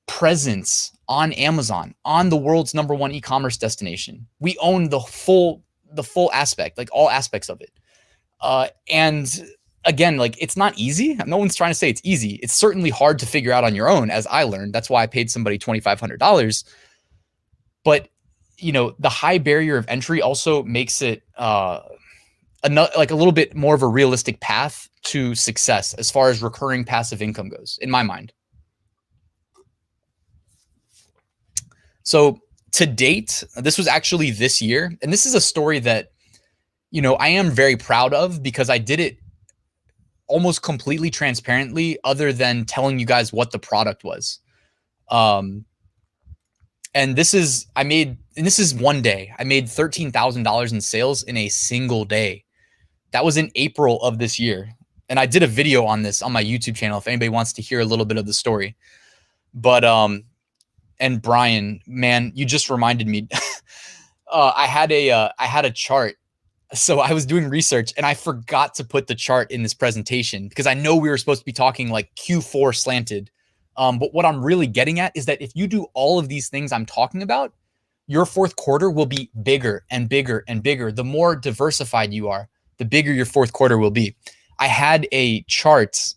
presence on Amazon, on the world's #1 e-commerce destination. We own the full aspect, like all aspects of it. And again, like it's not easy. No one's trying to say it's easy. It's certainly hard to figure out on your own, as I learned. That's why I paid somebody $2,500. But you know, the high barrier of entry also makes it like a little bit more of a realistic path to success as far as recurring passive income goes, in my mind. So to date, this was actually this year, and this is a story that, you know, I am very proud of because I did it almost completely transparently, other than telling you guys what the product was. And this is one day. I made $13,000 in sales in a single day. That was in April of this year. And I did a video on this on my YouTube channel if anybody wants to hear a little bit of the story. But and Brian, man, you just reminded me. I had a chart. So I was doing research and I forgot to put the chart in this presentation because I know we were supposed to be talking like Q4 slanted. But what I'm really getting at is that if you do all of these things I'm talking about, your fourth quarter will be bigger and bigger and bigger. The more diversified you are, the bigger your fourth quarter will be. I had a chart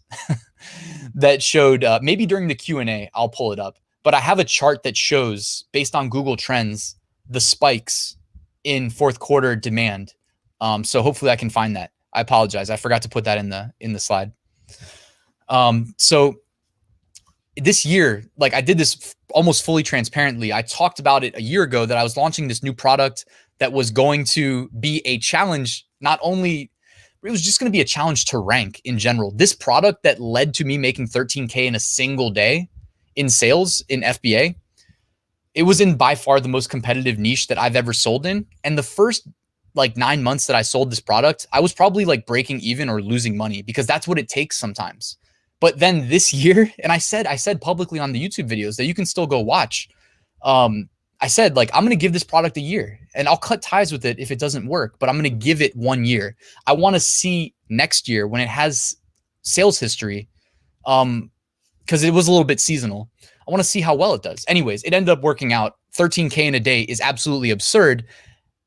that showed, maybe during the Q&A, I'll pull it up, but I have a chart that shows, based on Google Trends, the spikes in fourth quarter demand. So hopefully I can find that. I apologize. I forgot to put that in the slide. So this year, like I did this almost fully transparently. I talked about it a year ago that I was launching this new product that was going to be a challenge. Not only, it was just going to be a challenge to rank in general. This product that led to me making 13K in a single day in sales in FBA, it was in by far the most competitive niche that I've ever sold in. And the first like 9 months that I sold this product, I was probably like breaking even or losing money because that's what it takes sometimes. But then this year, and I said publicly on the YouTube videos that you can still go watch. I said, like, I'm going to give this product a year and I'll cut ties with it if it doesn't work, but I'm going to give it 1 year. I want to see next year when it has sales history, because it was a little bit seasonal. I want to see how well it does. Anyways, it ended up working out. 13K in a day is absolutely absurd.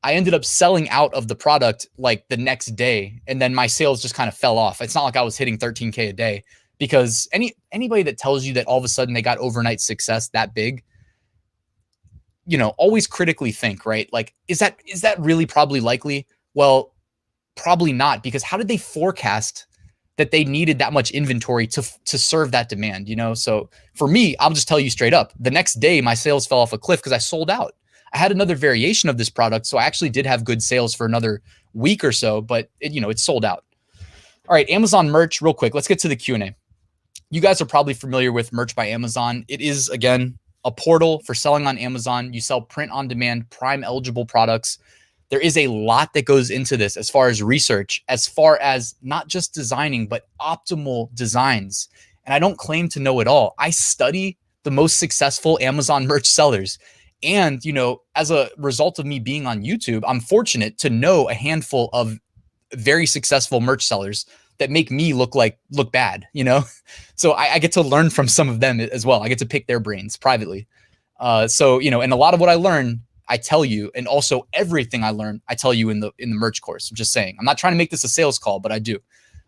I ended up selling out of the product like the next day, and then my sales just kind of fell off. It's not like I was hitting 13K a day. Because anybody that tells you that all of a sudden they got overnight success that big, you know, always critically think, right? Like, is that really probably likely? Well, probably not, because how did they forecast that they needed that much inventory to serve that demand, you know? So for me, I'll just tell you straight up, the next day my sales fell off a cliff because I sold out. I had another variation of this product, so I actually did have good sales for another week or so, but it sold out. All right, Amazon merch, real quick. Let's get to the Q&A. You guys are probably familiar with Merch by Amazon. It is, again, a portal for selling on Amazon. You sell print on demand, Prime eligible products. There is a lot that goes into this as far as research, as far as not just designing, but optimal designs. And I don't claim to know it all. I study the most successful Amazon merch sellers. And, as a result of me being on YouTube, I'm fortunate to know a handful of very successful merch sellers that make me look bad, So I get to learn from some of them as well. I get to pick their brains privately. And a lot of what I learn, I tell you, and also everything I learn, I tell you in the merch course. I'm just saying, I'm not trying to make this a sales call, but I do.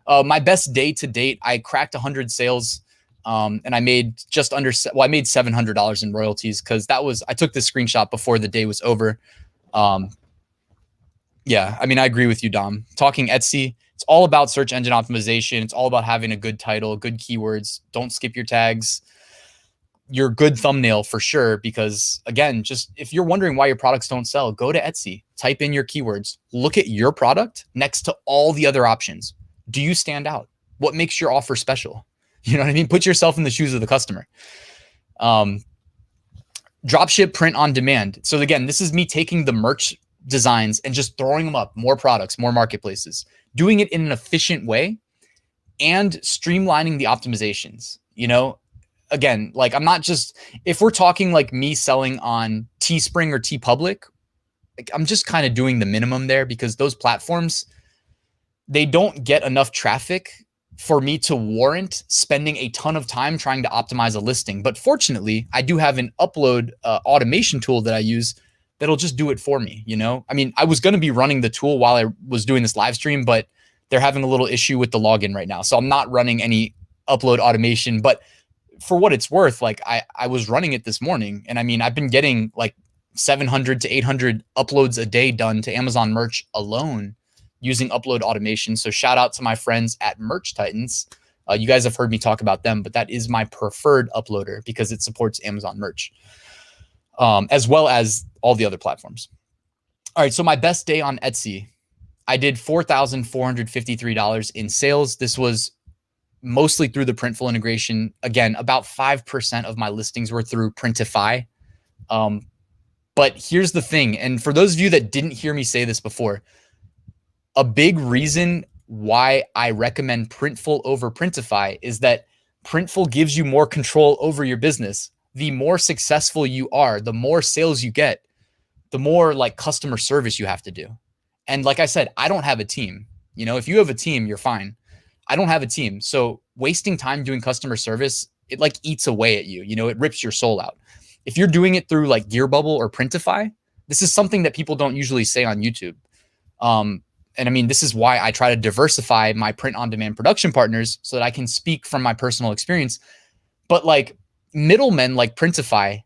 My best day to date, I cracked 100 sales. And I made I made $700 in royalties because I took this screenshot before the day was over. Yeah, I mean, I agree with you, Dom. Talking Etsy, it's all about search engine optimization. It's all about having a good title, good keywords. Don't skip your tags. your good thumbnail for sure. Because again, just if you're wondering why your products don't sell, go to Etsy, type in your keywords, look at your product next to all the other options. Do you stand out? What makes your offer special? You know what I mean? Put yourself in the shoes of the customer. Dropship print on demand. So again, this is me taking the merch designs and just throwing them up, more products, more marketplaces, doing it in an efficient way and streamlining the optimizations. You know, again, like I'm not just, if we're talking like me selling on Teespring or TeePublic, like I'm just kind of doing the minimum there because those platforms, they don't get enough traffic for me to warrant spending a ton of time trying to optimize a listing. But fortunately, I do have an upload automation tool that I use that'll just do it for me. You know, I mean, I was going to be running the tool while I was doing this live stream, but they're having a little issue with the login right now. So I'm not running any upload automation, but for what it's worth, like I was running it this morning. And I mean, I've been getting like 700 to 800 uploads a day done to Amazon merch alone using upload automation. So shout out to my friends at Merch Titans. You guys have heard me talk about them, but that is my preferred uploader because it supports Amazon merch, as well as all the other platforms. All right, so my best day on Etsy, I did $4,453 in sales. This was mostly through the Printful integration. Again, about 5% of my listings were through Printify. But here's the thing, and for those of you that didn't hear me say this before, a big reason why I recommend Printful over Printify is that Printful gives you more control over your business. The more successful you are, the more sales you get, the more like customer service you have to do. And like I said, I don't have a team. You know, if you have a team, you're fine. I don't have a team. So wasting time doing customer service, it like eats away at you. You know, it rips your soul out. If you're doing it through like GearBubble or Printify, this is something that people don't usually say on YouTube. And I mean, this is why I try to diversify my print on demand production partners so that I can speak from my personal experience. But like middlemen like Printify,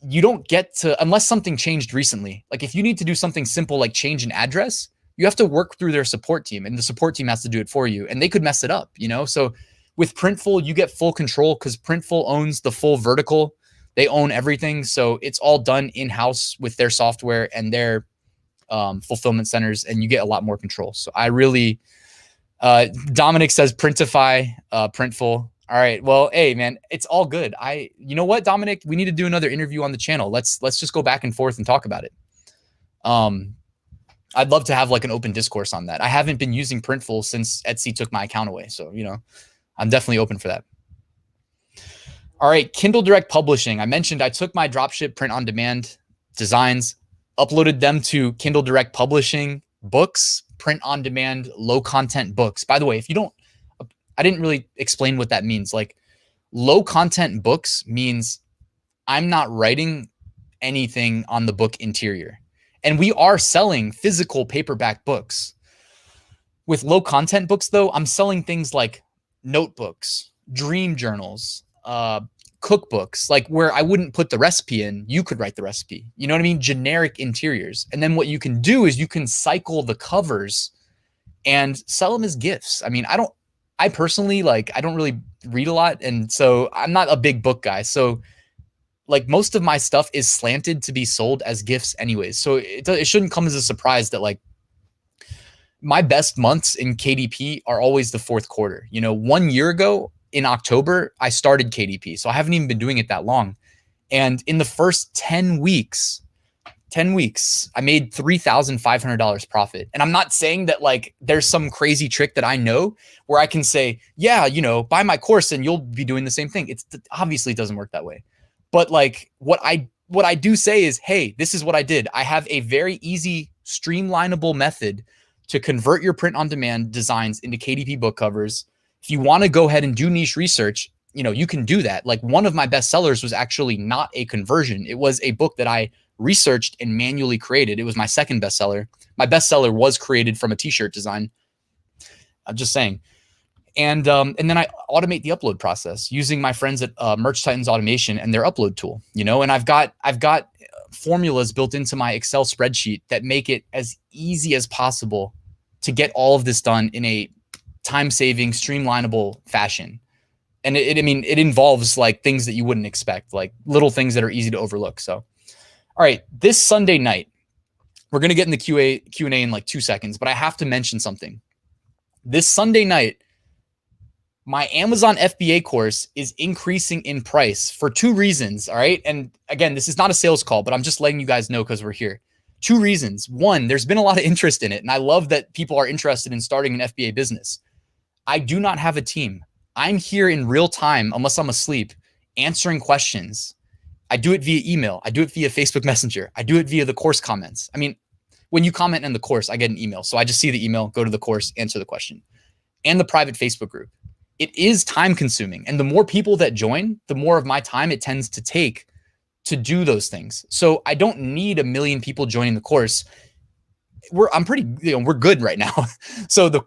you don't get to, unless something changed recently. Like if you need to do something simple like change an address, you have to work through their support team and the support team has to do it for you and they could mess it up, you know? So with Printful, you get full control because Printful owns the full vertical. They own everything. So it's all done in-house with their software and their fulfillment centers, and you get a lot more control. So I really, Dominic says Printify, Printful. All right. Well, hey man, it's all good. You know what, Dominic, we need to do another interview on the channel. Let's just go back and forth and talk about it. I'd love to have like an open discourse on that. I haven't been using Printful since Etsy took my account away. So, you know, I'm definitely open for that. All right. Kindle Direct Publishing. I mentioned I took my dropship print on demand designs, uploaded them to Kindle Direct Publishing books, print on demand, low content books. By the way, if you don't, I didn't really explain what that means. Like low content books means I'm not writing anything on the book interior. And we are selling physical paperback books. With low content books though, I'm selling things like notebooks, dream journals, cookbooks, like where I wouldn't put the recipe in, you could write the recipe. You know what I mean? Generic interiors. And then what you can do is you can cycle the covers and sell them as gifts. I mean, I personally, like, I don't really read a lot. And so I'm not a big book guy. So like most of my stuff is slanted to be sold as gifts anyways. So it shouldn't come as a surprise that like my best months in KDP are always the fourth quarter. You know, 1 year ago in October, I started KDP. So I haven't even been doing it that long. And in the first 10 weeks, I made $3,500 profit. And I'm not saying that like there's some crazy trick that I know where I can say, yeah, you know, buy my course and you'll be doing the same thing. It's obviously it doesn't work that way. But like what I do say is, hey, this is what I did. I have a very easy, streamlinable method to convert your print on demand designs into KDP book covers. If you want to go ahead and do niche research, you know, you can do that. Like one of my best sellers was actually not a conversion. It was a book that I researched and manually created. It was my second bestseller. My bestseller was created from a t-shirt design. I'm just saying. And then I automate the upload process using my friends at Merch Titans Automation and their upload tool, you know, and I've got formulas built into my Excel spreadsheet that make it as easy as possible to get all of this done in a time-saving, streamlinable fashion. And I mean, it involves like things that you wouldn't expect, like little things that are easy to overlook. So, all right, this Sunday night, we're going to get in the Q&A in like 2 seconds, but I have to mention something. This Sunday night, my Amazon FBA course is increasing in price for 2 reasons. All right. And again, this is not a sales call, but I'm just letting you guys know because we're here. 2 reasons. One, there's been a lot of interest in it. And I love that people are interested in starting an FBA business. I do not have a team. I'm here in real time, unless I'm asleep, answering questions. I do it via email. I do it via Facebook Messenger. I do it via the course comments. I mean, when you comment in the course, I get an email. So I just see the email, go to the course, answer the question. And the private Facebook group. It is time consuming. And the more people that join, the more of my time it tends to take to do those things. So I don't need 1 million people joining the course. I'm pretty, we're good right now. So the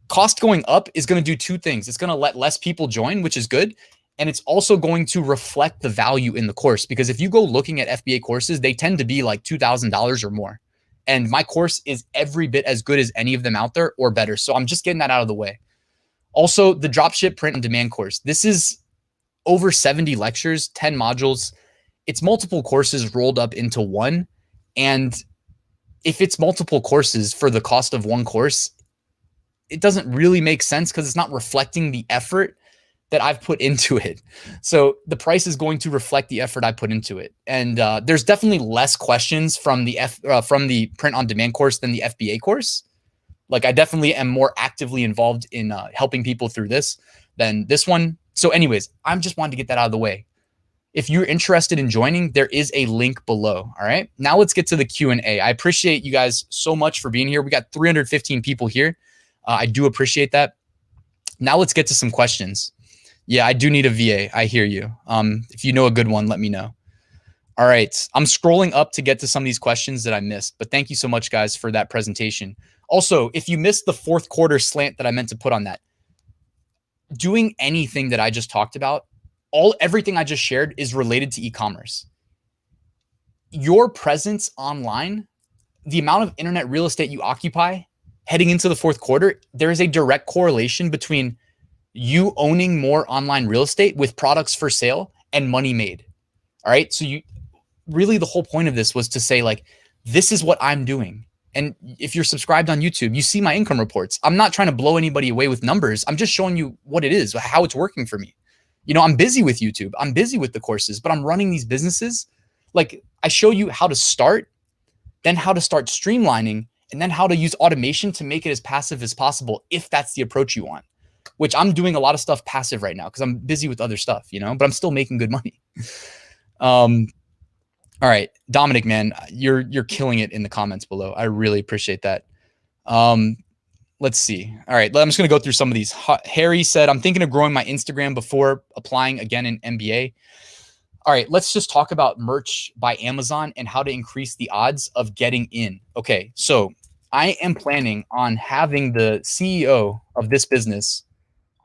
cost going up is going to do 2 things. It's going to let less people join, which is good. And it's also going to reflect the value in the course, because if you go looking at FBA courses, they tend to be like $2,000 or more. And my course is every bit as good as any of them out there or better. So I'm just getting that out of the way. Also, the dropship print on demand course. This is over 70 lectures, 10 modules. It's multiple courses rolled up into one. And if it's multiple courses for the cost of one course, it doesn't really make sense because it's not reflecting the effort that I've put into it. So the price is going to reflect the effort I put into it. And there's definitely less questions from the print on demand course than the FBA course. Like I definitely am more actively involved in helping people through this than this one. So anyways, I'm just wanting to get that out of the way. If you're interested in joining, there is a link below. All right. Now let's get to the Q&A. I appreciate you guys so much for being here. We got 315 people here. I do appreciate that. Now let's get to some questions. Yeah, I do need a VA. I hear you. If you know a good one, let me know. All right. I'm scrolling up to get to some of these questions that I missed, but thank you so much, guys, for that presentation. Also, if you missed the 4th quarter slant that I meant to put on that, doing anything that I just talked about, everything I just shared is related to e-commerce. Your presence online, the amount of internet real estate you occupy heading into the 4th quarter, there is a direct correlation between you owning more online real estate with products for sale and money made. All right. So the whole point of this was to say, like, this is what I'm doing. And if you're subscribed on YouTube, you see my income reports. I'm not trying to blow anybody away with numbers. I'm just showing you what it is, how it's working for me. I'm busy with YouTube. I'm busy with the courses, but I'm running these businesses. Like I show you how to start, then how to start streamlining, and then how to use automation to make it as passive as possible if that's the approach you want. Which I'm doing a lot of stuff passive right now because I'm busy with other stuff, but I'm still making good money. All right, Dominic, man, you're killing it in the comments below. I really appreciate that. Let's see. All right, I'm just going to go through some of these. Harry said, I'm thinking of growing my Instagram before applying again in MBA. All right, let's just talk about merch by Amazon and how to increase the odds of getting in. Okay, so I am planning on having the CEO of this business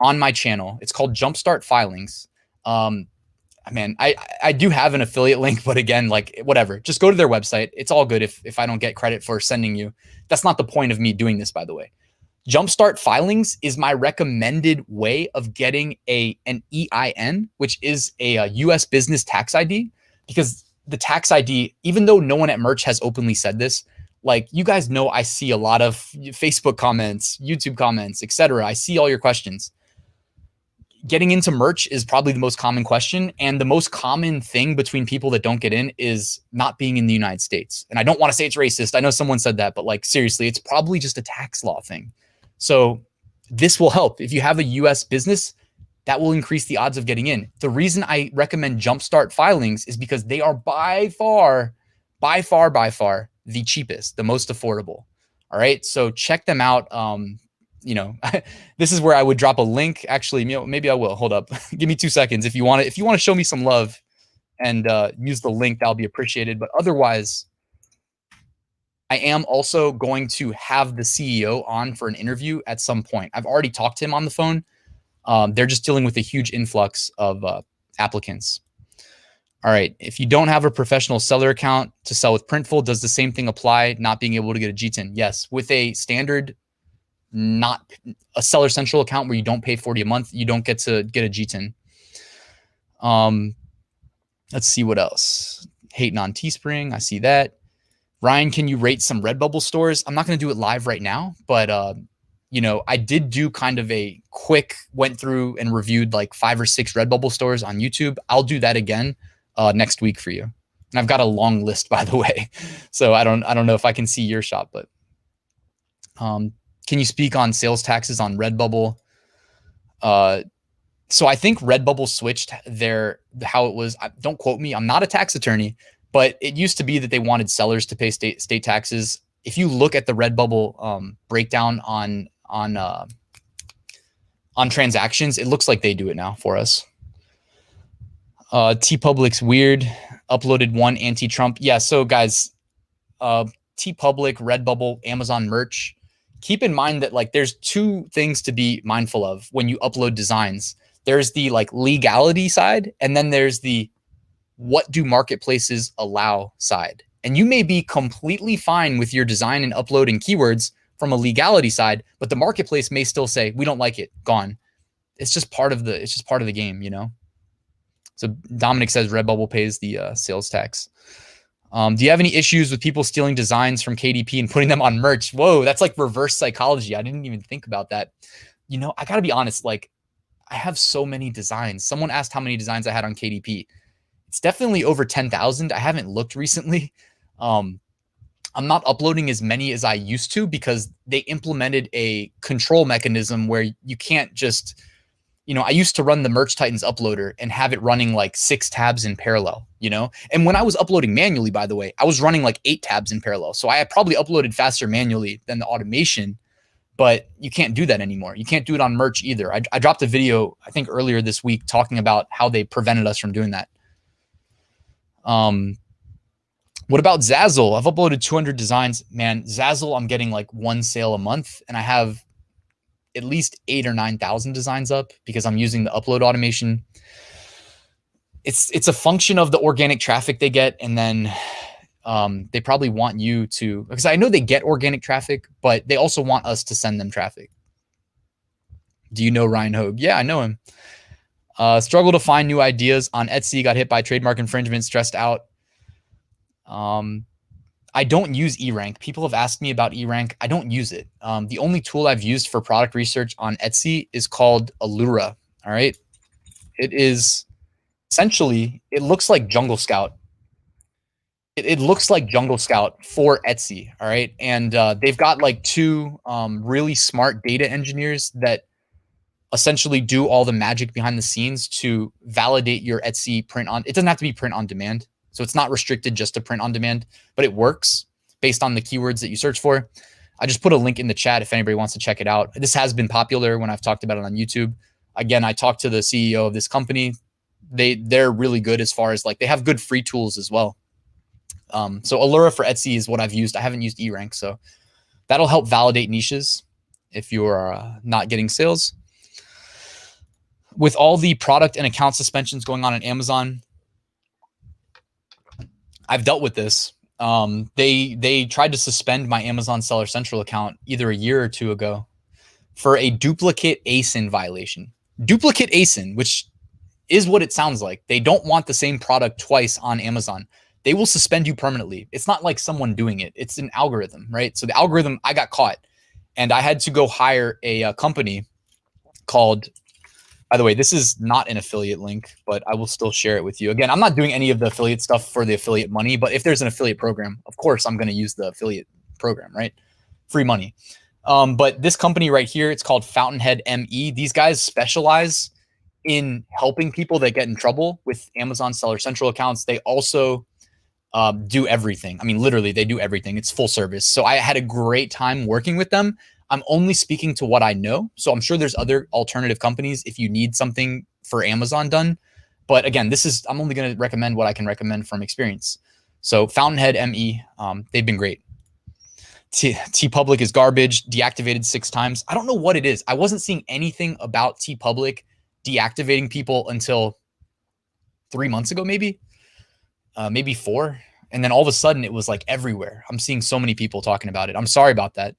on my channel. It's called Jumpstart Filings. Man, I do have an affiliate link, but again, like whatever, just go to their website. It's all good if I don't get credit for sending you. That's not the point of me doing this, by the way. Jumpstart Filings is my recommended way of getting an EIN, which is a US business tax ID, because the tax ID, even though no one at Merch has openly said this, like you guys know, I see a lot of Facebook comments, YouTube comments, etc. I see all your questions. Getting into merch is probably the most common question. And the most common thing between people that don't get in is not being in the United States. And I don't want to say it's racist. I know someone said that, but like, seriously, it's probably just a tax law thing. So this will help. If you have a US business, that will increase the odds of getting in. The reason I recommend Jumpstart Filings is because they are by far, the cheapest, the most affordable. All right. So check them out. This is where I would drop a link. Actually, maybe I will. Hold up. Give me 2 seconds. If you want to show me some love and use the link, that'll be appreciated. But otherwise, I am also going to have the CEO on for an interview at some point. I've already talked to him on the phone. They're just dealing with a huge influx of applicants. All right. If you don't have a professional seller account to sell with Printful, does the same thing apply? Not being able to get a GTIN? Yes. With a standard, not a Seller Central account where you don't pay $40 a month, you don't get to get a GTIN. Let's see what else. Hating on Teespring. I see that. Ryan, can you rate some Redbubble stores? I'm not going to do it live right now, but I did do kind of a quick went through and reviewed like 5 or 6 Redbubble stores on YouTube. I'll do that again next week for you. And I've got a long list, by the way. So I don't know if I can see your shop, but can you speak on sales taxes on Redbubble? So I think Redbubble switched how it was. Don't quote me. I'm not a tax attorney, but it used to be that they wanted sellers to pay state taxes. If you look at the Redbubble breakdown on transactions, it looks like they do it now for us. TeePublic's weird. Uploaded one anti-Trump. Yeah. So guys, TeePublic, Redbubble, Amazon merch. Keep in mind that like there's 2 things to be mindful of when you upload designs. There's the like legality side, and then there's the what do marketplaces allow side. And you may be completely fine with your design and uploading keywords from a legality side, but the marketplace may still say, we don't like it, gone. It's just part of the game, you know? So Dominic says Redbubble pays the sales tax. Do you have any issues with people stealing designs from KDP and putting them on merch? Whoa, that's like reverse psychology. I didn't even think about that. I gotta be honest, like I have so many designs. Someone asked how many designs I had on KDP. It's definitely over 10,000. I haven't looked recently. I'm not uploading as many as I used to because they implemented a control mechanism where you can't just, I used to run the Merch Titans uploader and have it running like 6 tabs in parallel, And when I was uploading manually, by the way, I was running like 8 tabs in parallel. So I had probably uploaded faster manually than the automation, but you can't do that anymore. You can't do it on merch either. I dropped a video, I think earlier this week, talking about how they prevented us from doing that. What about Zazzle? I've uploaded 200 designs. Man, Zazzle, I'm getting like 1 sale a month, and I have at least 8,000 or 9,000 designs up because I'm using the upload automation. It's a function of the organic traffic they get, and then they probably want you to, because I know they get organic traffic, but they also want us to send them traffic. Do you know Ryan Hogue? Yeah, I know him. Struggle to find new ideas on Etsy. Got hit by trademark infringement. Stressed out. I don't use eRank. People have asked me about eRank. I don't use it. The only tool I've used for product research on Etsy is called Allura. All right. It is essentially, it looks like Jungle Scout. It looks like Jungle Scout for Etsy. All right. And they've got like 2 really smart data engineers that essentially do all the magic behind the scenes to validate your Etsy print on. It doesn't have to be print on demand. So it's not restricted just to print on demand, but it works based on the keywords that you search for. I just put a link in the chat if anybody wants to check it out. This has been popular when I've talked about it on YouTube. Again, I talked to the CEO of this company. They're really good as far as like, they have good free tools as well. So Allura for Etsy is what I've used. I haven't used eRank, so that'll help validate niches if you're not getting sales. With all the product and account suspensions going on Amazon, I've dealt with this. They tried to suspend my Amazon Seller Central account either a year or 2 ago for a duplicate ASIN violation. Duplicate ASIN, which is what it sounds like. They don't want the same product twice on Amazon. They will suspend you permanently. It's not like someone doing it. It's an algorithm, right? So the algorithm, I got caught, and I had to go hire a company called, by the way, this is not an affiliate link, but I will still share it with you. Again, I'm not doing any of the affiliate stuff for the affiliate money, but if there's an affiliate program, of course, I'm going to use the affiliate program, right? Free money. But this company right here, it's called Fountainhead ME. These guys specialize in helping people that get in trouble with Amazon Seller Central accounts. They also do everything. I mean, literally, they do everything. It's full service. So I had a great time working with them. I'm only speaking to what I know. So I'm sure there's other alternative companies if you need something for Amazon done. But again, I'm only going to recommend what I can recommend from experience. So Fountainhead ME, they've been great. TeePublic is garbage, deactivated 6 times. I don't know what it is. I wasn't seeing anything about TeePublic deactivating people until 3 months ago, maybe 4. And then all of a sudden it was like everywhere. I'm seeing so many people talking about it. I'm sorry about that.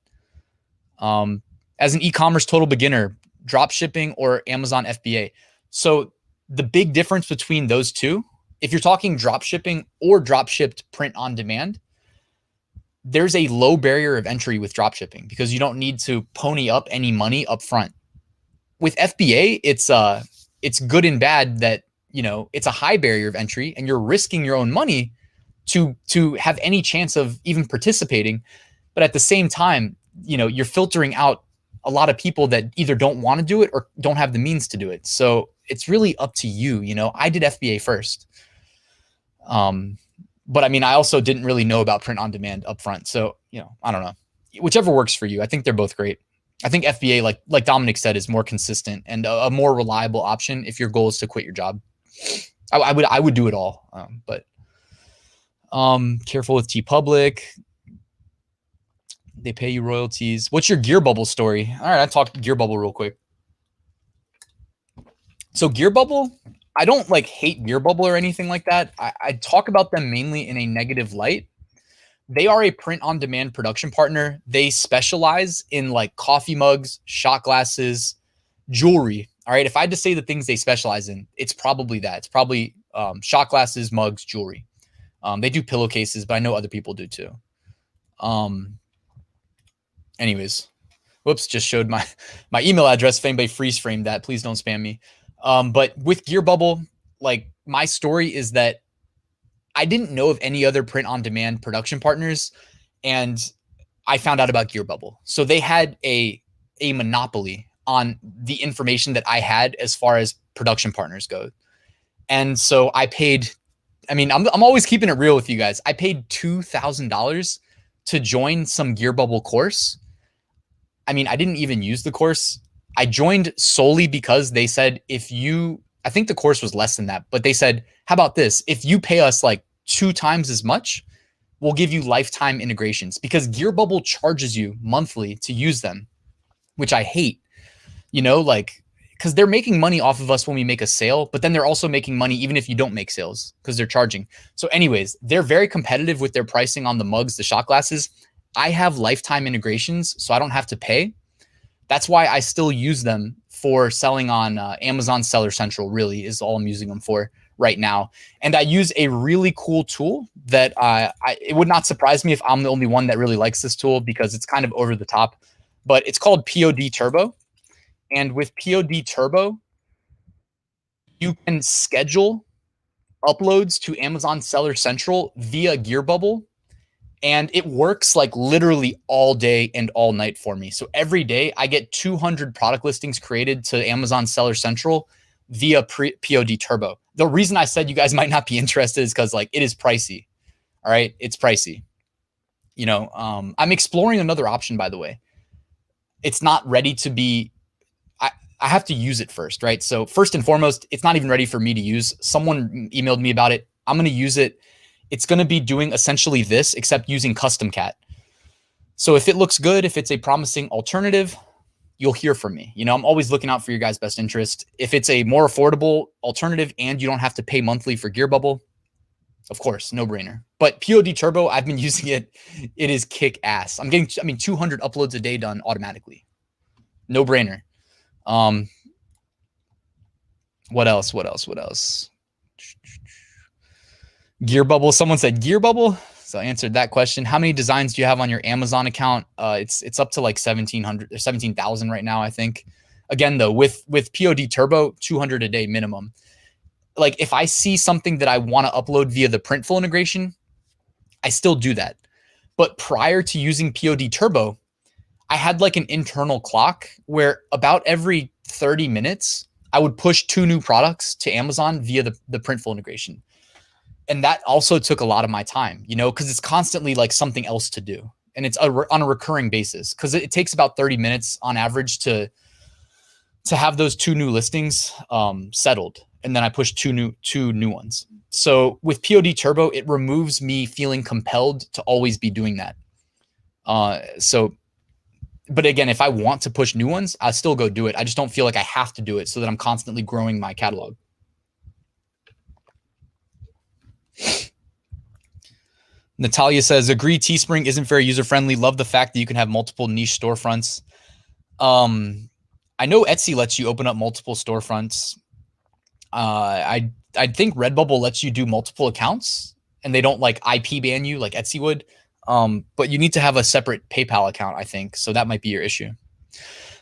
As an e-commerce total beginner, drop shipping or Amazon FBA. So The big difference between those two, if you're talking drop shipping or drop shipped print on demand, there's a low barrier of entry with drop shipping because you don't need to pony up any money up front. With FBA, it's good and bad that, you know, it's a high barrier of entry and you're risking your own money to have any chance of even participating. But at the same time, you know, you're filtering out a lot of people that either don't want to do it or don't have the means to do it. So it's really up to you. You know, I did FBA first. But I mean, I also didn't really know about print on demand upfront. So, you know, I don't know, whichever works for you. I think they're both great. I think FBA, like Dominic said, is more consistent and a more reliable option if your goal is to quit your job. I would do it all. But careful with TeePublic. They pay you royalties. What's your GearBubble story? All right, I talked GearBubble real quick. So GearBubble, I don't like hate GearBubble or anything like that. I talk about them mainly in a negative light. They are a print-on-demand production partner. They specialize in like coffee mugs, shot glasses, jewelry. All right, if I had to say the things they specialize in, it's probably that. It's probably shot glasses, mugs, jewelry. They do pillowcases, but I know other people do too. Anyways, whoops, just showed my email address. If anybody freeze framed that, please don't spam me. But with GearBubble, like my story is that I didn't know of any other print-on-demand production partners, and I found out about GearBubble. So they had a monopoly on the information that I had as far as production partners go. And so I paid, I mean, I'm always keeping it real with you guys. I paid $2,000 to join some GearBubble course. I mean, I didn't even use the course. I joined solely because they said, I think the course was less than that, but they said, how about this? If you pay us like 2 times as much, we'll give you lifetime integrations, because GearBubble charges you monthly to use them, which I hate, you know, like, because they're making money off of us when we make a sale, but then they're also making money even if you don't make sales because they're charging. So anyways, they're very competitive with their pricing on the mugs, the shot glasses. I have lifetime integrations, so I don't have to pay. That's why I still use them for selling on Amazon Seller Central, really is all I'm using them for right now. And I use a really cool tool that it would not surprise me if I'm the only one that really likes this tool because it's kind of over the top, but it's called POD Turbo. And with POD Turbo, you can schedule uploads to Amazon Seller Central via GearBubble. And it works like literally all day and all night for me. So every day I get 200 product listings created to Amazon Seller Central via POD Turbo. The reason I said you guys might not be interested is because like it is pricey. All right, it's pricey. You know, I'm exploring another option, by the way. It's not ready to be. I have to use it first, right? So first and foremost, it's not even ready for me to use. Someone emailed me about it. I'm going to use it. It's going to be doing essentially this, except using custom cat. So if it looks good, if it's a promising alternative, you'll hear from me. You know, I'm always looking out for your guys' best interest. If it's a more affordable alternative and you don't have to pay monthly for GearBubble, of course, no brainer. But POD Turbo, I've been using it. It is kick ass. I'm getting, 200 uploads a day done automatically. No brainer. What else? GearBubble. Someone said GearBubble, so I answered that question. How many designs do you have on your Amazon account? It's up to like 1,700 or 17,000 right now, I think. Again, though, with POD Turbo, 200 a day minimum. Like if I see something that I want to upload via the Printful integration, I still do that. But prior to using POD Turbo, I had like an internal clock where about every 30 minutes, I would push 2 new products to Amazon via the Printful integration. And that also took a lot of my time, you know, because it's constantly like something else to do. And it's on a recurring basis because it takes about 30 minutes on average to have those 2 new listings settled. And then I push two new ones. So with POD Turbo, it removes me feeling compelled to always be doing that. But again, if I want to push new ones, I still go do it. I just don't feel like I have to do it so that I'm constantly growing my catalog. Natalia says, agree, Teespring isn't very user-friendly. Love the fact that you can have multiple niche storefronts. I know Etsy lets you open up multiple storefronts. I think Redbubble lets you do multiple accounts, and they don't like IP ban you like Etsy would. But you need to have a separate PayPal account, I think. So that might be your issue.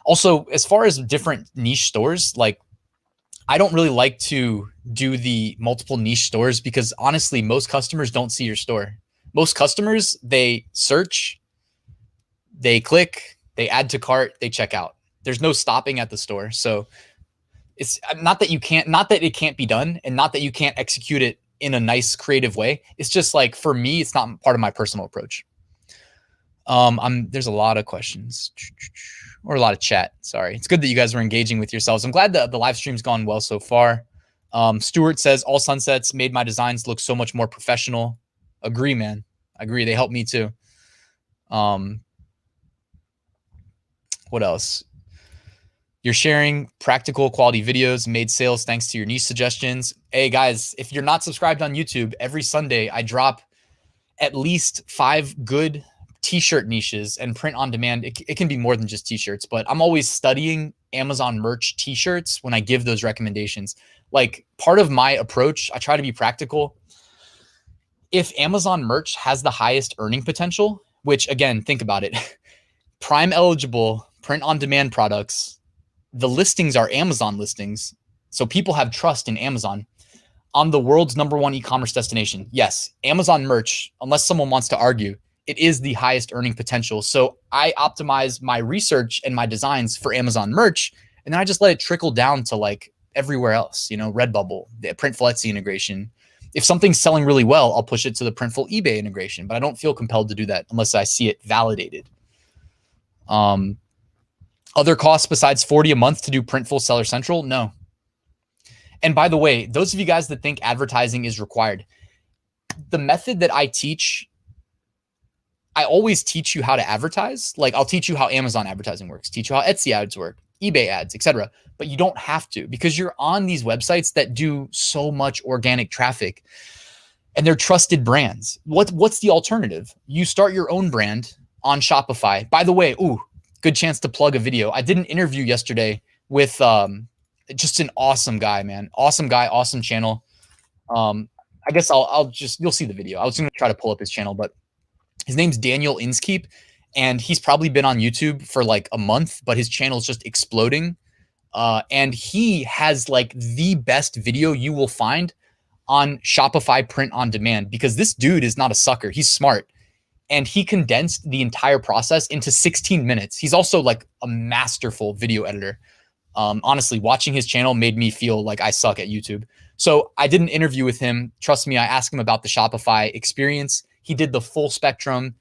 Also, as far as different niche stores, like I don't really like to do the multiple niche stores because honestly, most customers don't see your store. Most customers, they search, they click, they add to cart, they check out. There's no stopping at the store. So it's not that it can't be done, and not that you can't execute it in a nice creative way. It's just like, for me, it's not part of my personal approach. There's a lot of questions or a lot of chat. Sorry. It's good that you guys were engaging with yourselves. I'm glad that the live stream's gone well so far. Stuart says all sunsets made my designs look so much more professional. Agree, man. Agree. They helped me too. What else? You're sharing practical quality videos, made sales thanks to your niche suggestions. Hey guys, if you're not subscribed on YouTube, every Sunday I drop at least 5 good t-shirt niches and print on demand. It can be more than just t-shirts, but I'm always studying Amazon merch t-shirts when I give those recommendations. Like, part of my approach, I try to be practical. If Amazon merch has the highest earning potential, which again, think about it, Prime eligible print on demand products, the listings are Amazon listings. So people have trust in Amazon. On the world's #1 e-commerce destination, yes, Amazon merch, unless someone wants to argue, it is the highest earning potential. So I optimize my research and my designs for Amazon merch, and then I just let it trickle down to like everywhere else, you know, Redbubble, the Printful Etsy integration. If something's selling really well, I'll push it to the Printful eBay integration, but I don't feel compelled to do that unless I see it validated. Other costs besides $40 a month to do Printful Seller Central? No. And by the way, those of you guys that think advertising is required, the method that I teach, I always teach you how to advertise. Like, I'll teach you how Amazon advertising works, teach you how Etsy ads work, eBay ads, etc. But you don't have to, because you're on these websites that do so much organic traffic and they're trusted brands. What's the alternative? You start your own brand on Shopify. By the way, good chance to plug a video. I did an interview yesterday with just an awesome guy, man. Awesome guy, awesome channel. I guess you'll see the video. I was going to try to pull up his channel, but his name's Daniel Inskeep, and he's probably been on YouTube for like a month, but his channel is just exploding. And he has like the best video you will find on Shopify print on demand, because this dude is not a sucker. He's smart. And he condensed the entire process into 16 minutes. He's also like a masterful video editor. Honestly, watching his channel made me feel like I suck at YouTube. So I did an interview with him. Trust me, I asked him about the Shopify experience. He did the full spectrum,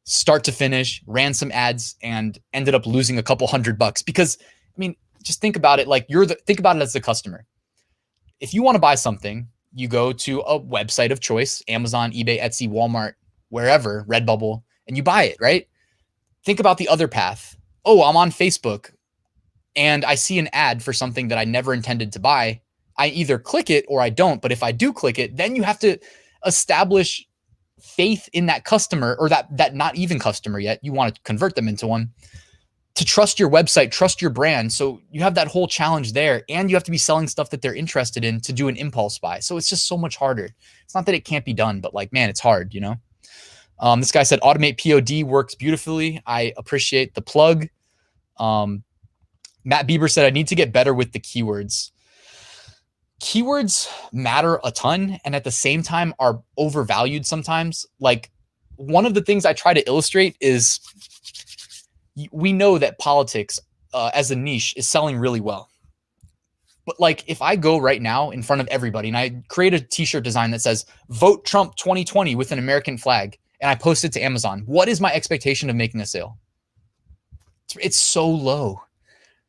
start to finish, ran some ads, and ended up losing a couple $100 because, I mean, just think about it. Like, think about it as the customer. If you want to buy something, you go to a website of choice, Amazon, eBay, Etsy, Walmart, wherever, Redbubble, and you buy it, right? Think about the other path. Oh, I'm on Facebook and I see an ad for something that I never intended to buy. I either click it or I don't. But if I do click it, then you have to establish faith in that customer, or that not even customer yet. You want to convert them into one, to trust your website, trust your brand. So you have that whole challenge there, and you have to be selling stuff that they're interested in to do an impulse buy. So it's just so much harder. It's not that it can't be done, but like, man, it's hard, you know? This guy said, automate POD works beautifully. I appreciate the plug. Matt Bieber said, I need to get better with the keywords. Keywords matter a ton, and at the same time are overvalued sometimes. Like, one of the things I try to illustrate is, we know that politics as a niche is selling really well. But like, if I go right now in front of everybody and I create a t-shirt design that says, vote Trump 2020 with an American flag, and I post it to Amazon, what is my expectation of making a sale? It's so low,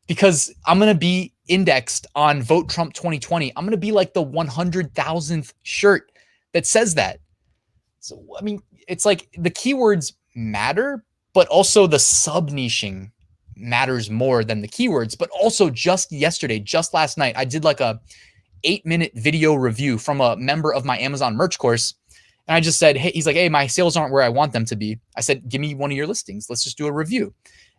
because I'm going to be indexed on vote Trump 2020. I'm going to be like the 100,000th shirt that says that. So, I mean, it's like the keywords matter, but also the sub-niching matters more than the keywords. But also, just last night, I did like a 8-minute video review from a member of my Amazon merch course. And I just said, hey, he's like, hey, my sales aren't where I want them to be. I said, give me one of your listings. Let's just do a review.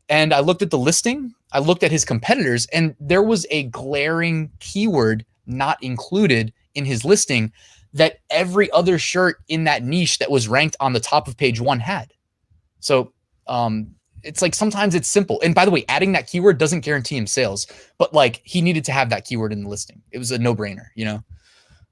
And I looked at the listing, I looked at his competitors, and there was a glaring keyword not included in his listing that every other shirt in that niche that was ranked on the top of page 1 had. So it's like sometimes it's simple. And by the way, adding that keyword doesn't guarantee him sales, but like he needed to have that keyword in the listing. It was a no-brainer, you know?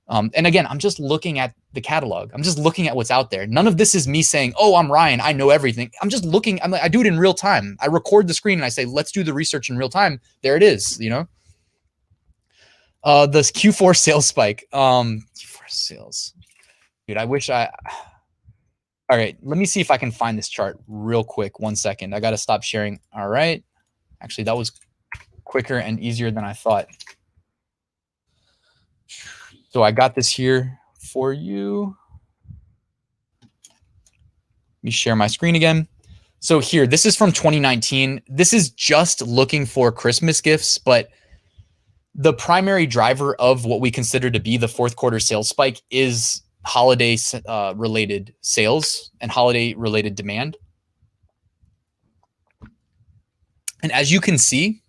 And again, I'm just looking at the catalog. I'm just looking at what's out there. None of this is me saying, oh, I'm Ryan, I know everything. I'm just looking. I do it in real time. I record the screen and I say, let's do the research in real time. There it is, you know? The Q4 sales spike. Q4 sales. Dude, I wish all right, let me see if I can find this chart real quick. 1 second. I got to stop sharing. All right. Actually, that was quicker and easier than I thought. So I got this here for you. Let me share my screen again. So here, this is from 2019. This is just looking for Christmas gifts, but the primary driver of what we consider to be the fourth quarter sales spike is holiday related sales and holiday related demand. And as you can see,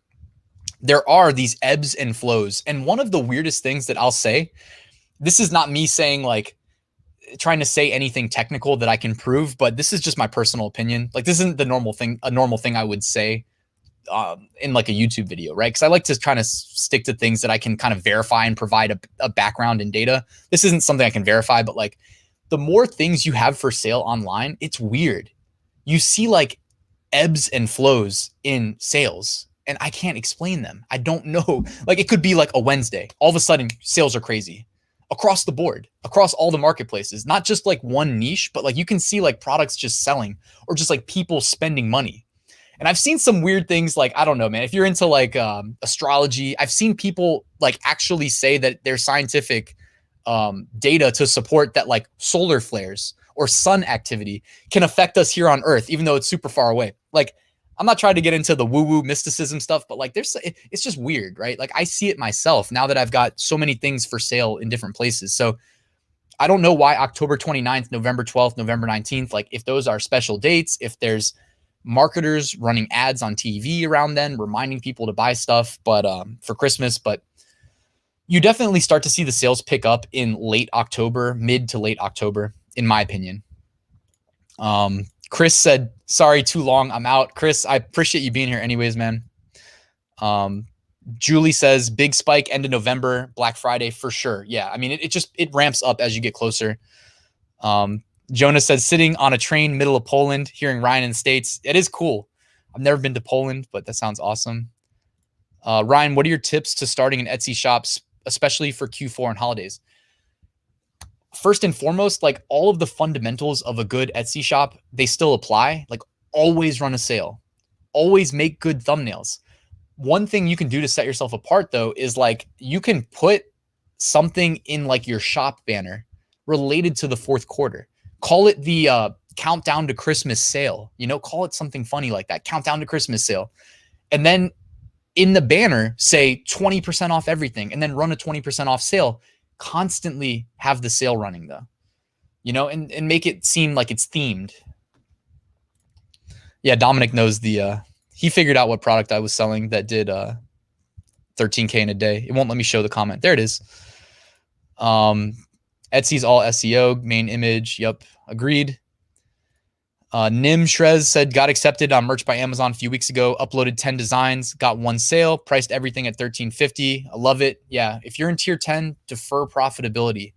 there are these ebbs and flows. And one of the weirdest things that I'll say, this is not me saying like trying to say anything technical that I can prove, but this is just my personal opinion. Like this isn't a normal thing I would say in like a YouTube video, right? Because I like to kind of stick to things that I can kind of verify and provide a background and data. This isn't something I can verify, but like the more things you have for sale online, it's weird. You see like ebbs and flows in sales. And I can't explain them. I don't know. Like it could be like a Wednesday. All of a sudden, sales are crazy across the board, across all the marketplaces, not just like one niche, but like you can see like products just selling or just like people spending money. And I've seen some weird things like, I don't know, man, if you're into like astrology, I've seen people like actually say that there's scientific data to support that like solar flares or sun activity can affect us here on Earth, even though it's super far away. Like, I'm not trying to get into the woo-woo mysticism stuff, but like it's just weird, right? Like I see it myself now that I've got so many things for sale in different places. So I don't know why October 29th, November 12th, November 19th, like if those are special dates, if there's marketers running ads on TV around then, reminding people to buy stuff, but for Christmas, but you definitely start to see the sales pick up in late October, mid to late October, in my opinion. Chris said, sorry, too long. I'm out. Chris, I appreciate you being here anyways, man. Julie says, big spike end of November, Black Friday for sure. Yeah, I mean, it ramps up as you get closer. Jonah said, sitting on a train middle of Poland, hearing Ryan in the States. It is cool. I've never been to Poland, but that sounds awesome. Ryan, what are your tips to starting an Etsy shop, especially for Q4 and holidays? First and foremost, like all of the fundamentals of a good Etsy shop, they still apply. Like always run a sale, always make good thumbnails. One thing you can do to set yourself apart though, is like you can put something in like your shop banner related to the fourth quarter. Call it the countdown to Christmas sale, you know, call it something funny like that, countdown to Christmas sale. And then in the banner, say 20% off everything, and then run a 20% off sale. Constantly have the sale running though, you know, and make it seem like it's themed. Yeah, Dominic knows he figured out what product I was selling that did 13K in a day. It won't let me show the comment. There it is. Etsy's all SEO, main image. Yep, agreed. Nim Shrez said, got accepted on Merch by Amazon a few weeks ago, uploaded 10 designs, got one sale, priced everything at $13.50. I love it. Yeah, if you're in tier 10, defer profitability.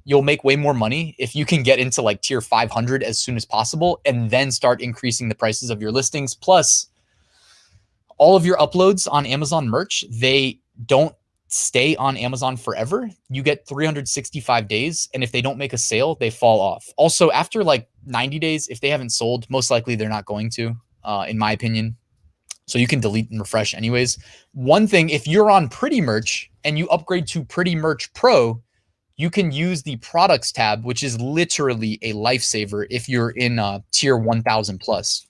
You'll make way more money if you can get into like tier 500 as soon as possible and then start increasing the prices of your listings. Plus, all of your uploads on Amazon merch, they don't stay on Amazon forever. You get 365 days. And if they don't make a sale, they fall off. Also, after like 90 days, if they haven't sold, most likely they're not going to, in my opinion. So you can delete and refresh anyways. One thing, if you're on Pretty Merch and you upgrade to Pretty Merch Pro, you can use the products tab, which is literally a lifesaver if you're in tier 1000 plus.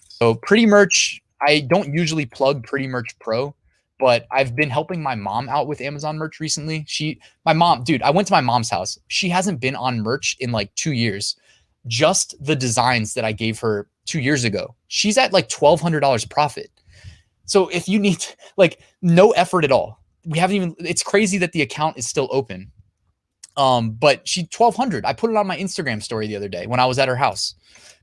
So Pretty Merch, I don't usually plug Pretty Merch Pro, but I've been helping my mom out with Amazon merch recently. My mom, dude, I went to my mom's house. She hasn't been on merch in like 2 years. Just the designs that I gave her 2 years ago, she's at like $1,200 profit. So if you need like no effort at all, we haven't even, it's crazy that the account is still open. But she 1,200. I put it on my Instagram story the other day when I was at her house.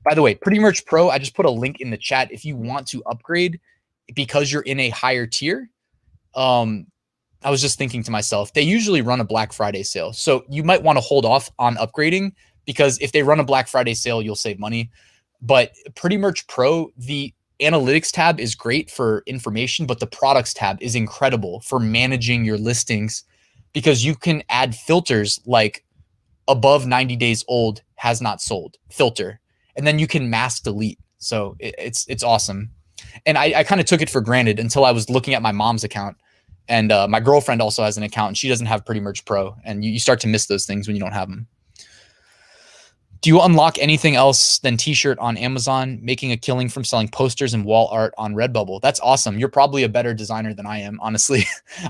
By the way, Pretty Merch Pro, I just put a link in the chat if you want to upgrade because you're in a higher tier. I was just thinking to myself, they usually run a Black Friday sale. So you might want to hold off on upgrading because if they run a Black Friday sale, you'll save money. But Pretty Merch Pro, the analytics tab is great for information, but the products tab is incredible for managing your listings because you can add filters like above 90 days old has not sold filter, and then you can mass delete. So it's awesome. And I kind of took it for granted until I was looking at my mom's account. And my girlfriend also has an account and she doesn't have Pretty Merch Pro. And you start to miss those things when you don't have them. Do you unlock anything else than t-shirt on Amazon, making a killing from selling posters and wall art on Redbubble? That's awesome. You're probably a better designer than I am, honestly.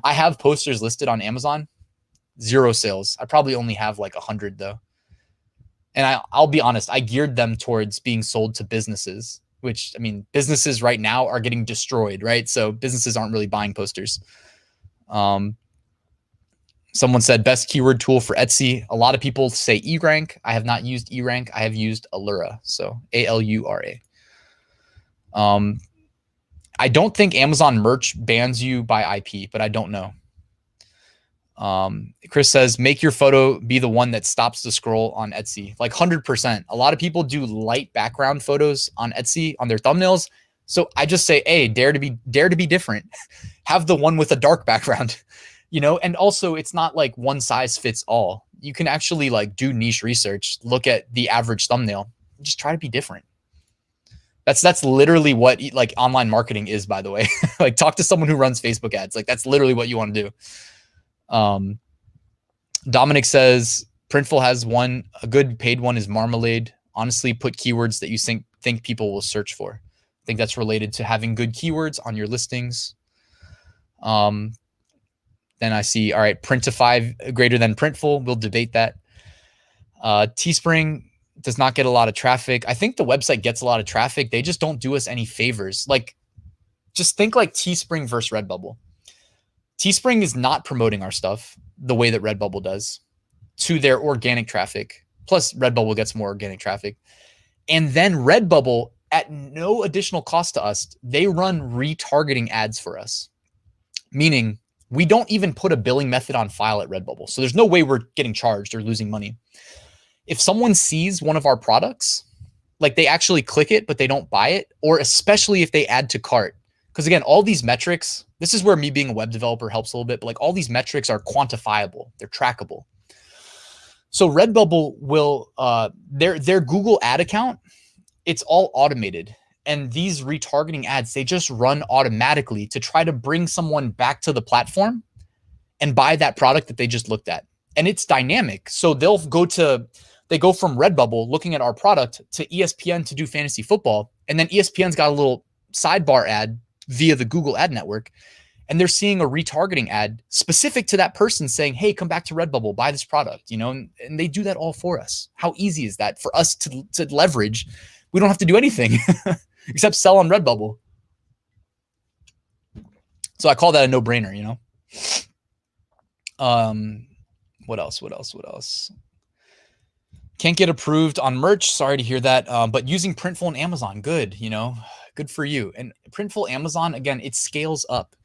I have posters listed on Amazon, 0 sales. I probably only have like 100 though. And I'll be honest, I geared them towards being sold to businesses, which, I mean, businesses right now are getting destroyed, right? So businesses aren't really buying posters. Someone said best keyword tool for Etsy. A lot of people say eRank. I have not used eRank. I have used Allura. So Alura. I don't think Amazon merch bans you by IP, but I don't know. Chris says, make your photo be the one that stops the scroll on Etsy. Like 100%. A lot of people do light background photos on Etsy on their thumbnails. So I just say, hey, dare to be different. Have the one with a dark background, and also it's not like one size fits all. You can actually like do niche research, look at the average thumbnail, just try to be different. That's literally what like online marketing is, by the way. Like talk to someone who runs Facebook ads. Like that's literally what you want to do. Dominic says Printful has one, a good paid one is Marmalade. Honestly, put keywords that you think people will search for. I think that's related to having good keywords on your listings. Then I see, all right, Printify greater than Printful. We'll debate that. Teespring does not get a lot of traffic. I think the website gets a lot of traffic. They just don't do us any favors. Like, just think like Teespring versus Redbubble. Teespring is not promoting our stuff the way that Redbubble does to their organic traffic. Plus, Redbubble gets more organic traffic. And then Redbubble, at no additional cost to us, they run retargeting ads for us. Meaning, we don't even put a billing method on file at Redbubble. So there's no way we're getting charged or losing money. If someone sees one of our products, like they actually click it, but they don't buy it, or especially if they add to cart. Because again, all these metrics, this is where me being a web developer helps a little bit, but like all these metrics are quantifiable. They're trackable. So Redbubble will, their Google ad account, it's all automated. And these retargeting ads, they just run automatically to try to bring someone back to the platform and buy that product that they just looked at. And it's dynamic. So they go from Redbubble looking at our product to ESPN to do fantasy football. And then ESPN's got a little sidebar ad via the Google ad network. And they're seeing a retargeting ad specific to that person saying, hey, come back to Redbubble, buy this product, and they do that all for us. How easy is that for us to leverage? We don't have to do anything except sell on Redbubble. So I call that a no-brainer, What else? Can't get approved on merch. Sorry to hear that. But using Printful and Amazon, good, good for you. And Printful Amazon, again, it scales up.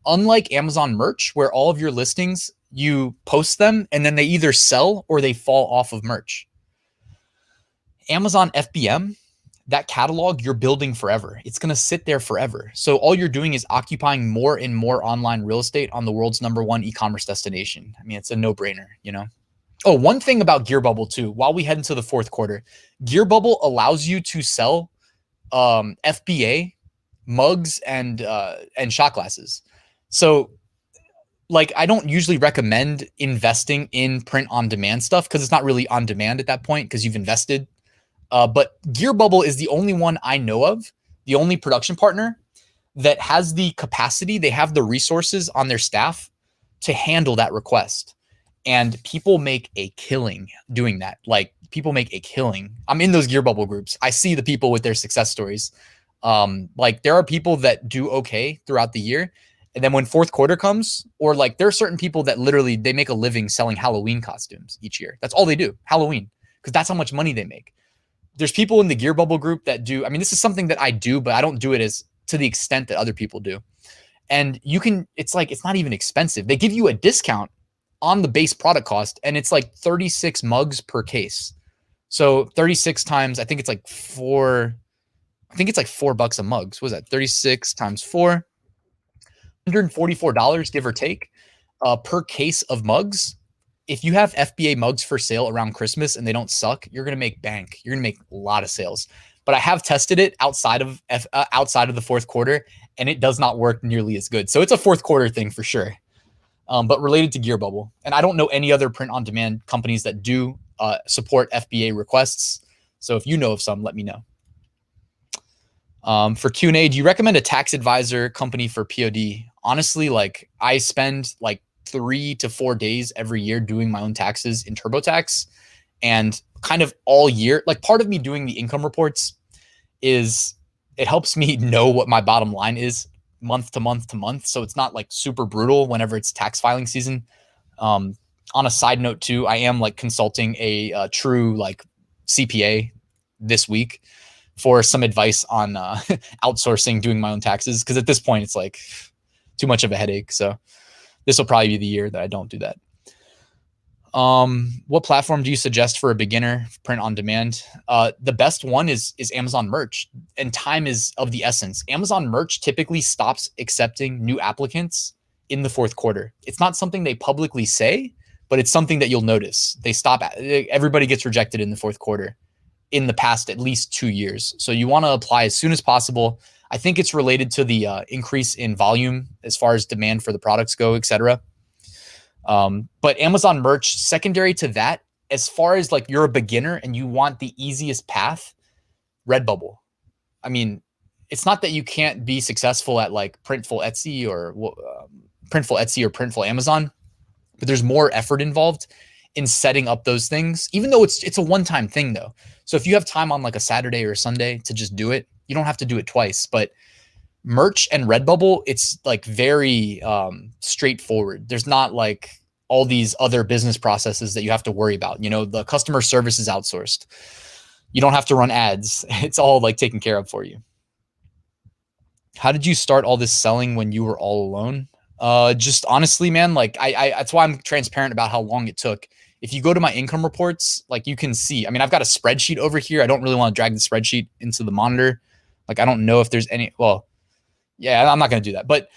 Unlike Amazon merch, where all of your listings, you post them and then they either sell or they fall off of merch. Amazon FBM, that catalog you're building forever. It's going to sit there forever. So all you're doing is occupying more and more online real estate on the world's #1 e-commerce destination. I mean, it's a no-brainer, Oh, one thing about GearBubble too, while we head into the fourth quarter, GearBubble allows you to sell FBA mugs and shot glasses. So like, I don't usually recommend investing in print on demand stuff because it's not really on demand at that point because you've invested. But GearBubble is the only one I know of, the only production partner that has the capacity, they have the resources on their staff to handle that request. And people make a killing doing that. Like, people make a killing. I'm in those GearBubble groups. I see the people with their success stories. Like, there are people that do okay throughout the year. And then when fourth quarter comes, or like there are certain people that literally they make a living selling Halloween costumes each year. That's all they do, Halloween, because that's how much money they make. There's people in the GearBubble group that do. I mean, this is something that I do, but I don't do it as to the extent that other people do. And you can, it's like, it's not even expensive. They give you a discount on the base product cost, and it's like 36 mugs per case. So 36 times, I think it's like $4 a mug. So what was that? 36 times 4, $144, give or take, per case of mugs. If you have FBA mugs for sale around Christmas and they don't suck, you're going to make bank. You're going to make a lot of sales. But I have tested it outside of the fourth quarter, and it does not work nearly as good. So it's a fourth quarter thing for sure. But related to GearBubble. And I don't know any other print-on-demand companies that do support FBA requests. So if you know of some, let me know. For Q&A, do you recommend a tax advisor company for POD? Honestly, like I spend like 3 to 4 days every year doing my own taxes in TurboTax, and kind of all year, like part of me doing the income reports is it helps me know what my bottom line is month to month to month. So it's not like super brutal whenever it's tax filing season. On a side note too, I am like consulting a true like CPA this week for some advice on outsourcing, doing my own taxes. Cause at this point it's like too much of a headache. So this will probably be the year that I don't do that. What platform do you suggest for a beginner print on demand? The best one is Amazon Merch, and time is of the essence. Amazon Merch typically stops accepting new applicants in the fourth quarter. It's not something they publicly say, but it's something that you'll notice. They stop. Everybody gets rejected in the fourth quarter in the past at least 2 years. So you want to apply as soon as possible. I think it's related to the increase in volume as far as demand for the products go, etc. But Amazon Merch, secondary to that, as far as like you're a beginner and you want the easiest path, Redbubble. I mean, it's not that you can't be successful at like Printful Etsy or Printful Amazon, but there's more effort involved in setting up those things, even though it's a one-time thing though. So if you have time on like a Saturday or a Sunday to just do it, you don't have to do it twice. But Merch and Redbubble, it's like very straightforward. There's not like all these other business processes that you have to worry about. You know, the customer service is outsourced. You don't have to run ads. It's all like taken care of for you. How did you start all this selling when you were all alone? Just honestly, man, like I that's why I'm transparent about how long it took. If you go to my income reports, like you can see, I mean, I've got a spreadsheet over here. I don't really want to drag the spreadsheet into the monitor. Like, I don't know if there's any, well, yeah, I'm not going to do that, but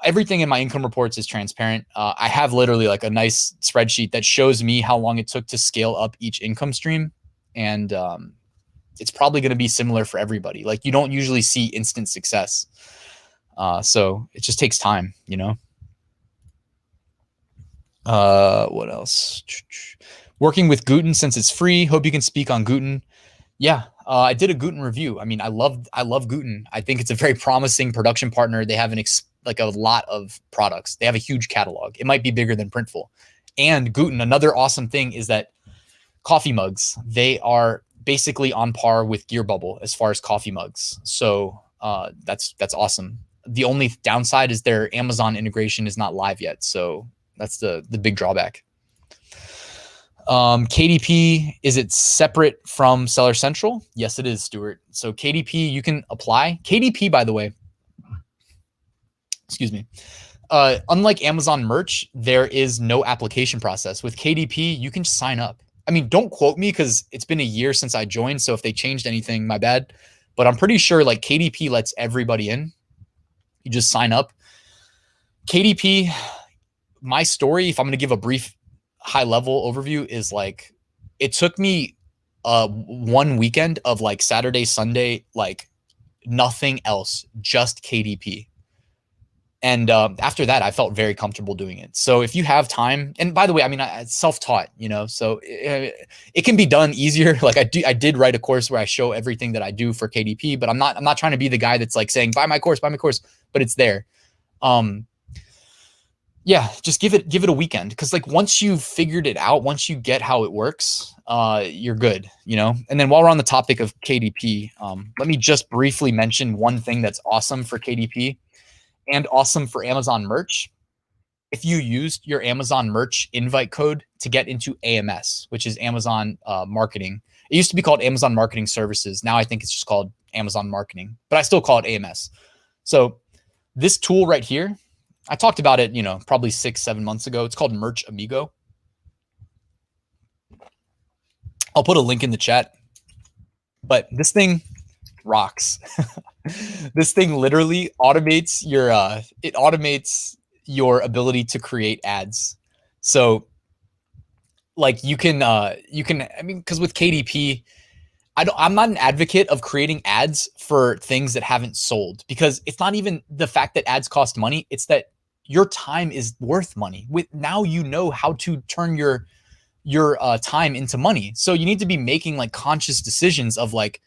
everything in my income reports is transparent. I have literally like a nice spreadsheet that shows me how long it took to scale up each income stream. And it's probably going to be similar for everybody. Like, you don't usually see instant success. So it just takes time, you know? What else? Working with Guten since it's free. Hope you can speak on Guten. Yeah, I did a Guten review. I mean, I love Guten. I think it's a very promising production partner. They have like a lot of products. They have a huge catalog. It might be bigger than Printful. And Guten, another awesome thing is that coffee mugs, they are basically on par with GearBubble as far as coffee mugs. So that's awesome. The only downside is their Amazon integration is not live yet. So that's the big drawback. KDP, is it separate from Seller Central? Yes, it is, Stuart. So KDP, you can apply. KDP, by the way, excuse me. Unlike Amazon Merch, there is no application process. With KDP, you can just sign up. I mean, don't quote me because it's been a year since I joined. So if they changed anything, my bad. But I'm pretty sure like KDP lets everybody in. You just sign up. KDP, my story, if I'm going to give a brief high level overview, is like, it took me one weekend of like Saturday, Sunday, like nothing else, just KDP. And after that, I felt very comfortable doing it. So if you have time, and by the way, I mean, it's self-taught, you know, so it can be done easier. Like I did write a course where I show everything that I do for KDP, but I'm not trying to be the guy that's like saying, buy my course, but it's there. Yeah, just give it a weekend. Because like once you've figured it out, once you get how it works, you're good, you know? And then while we're on the topic of KDP, let me just briefly mention one thing that's awesome for KDP and awesome for Amazon merch. If you used your Amazon merch invite code to get into AMS, which is Amazon marketing. It used to be called Amazon Marketing Services. Now I think it's just called Amazon Marketing, but I still call it AMS. So this tool right here, I talked about it, probably 6-7 months ago. It's called Merch Amigo. I'll put a link in the chat, but this thing rocks. This thing literally automates your ability to create ads. So like you can, because with KDP, I'm not an advocate of creating ads for things that haven't sold, because it's not even the fact that ads cost money. It's that your time is worth money. Now you know how to turn your time into money. So you need to be making like conscious decisions of like,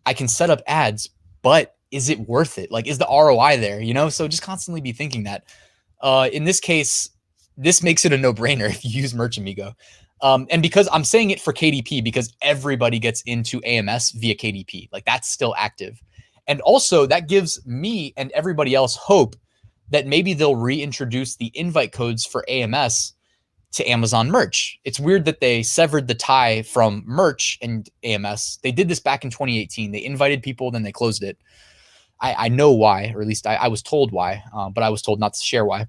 I can set up ads, but is it worth it? Like, is the ROI there? So just constantly be thinking that. In this case, this makes it a no-brainer if you use Merch Amigo. And because I'm saying it for KDP, because everybody gets into AMS via KDP, like that's still active. And also that gives me and everybody else hope that maybe they'll reintroduce the invite codes for AMS to Amazon merch. It's weird that they severed the tie from merch and AMS. They did this back in 2018. They invited people, then they closed it. I know why, or at least I was told why, but I was told not to share why.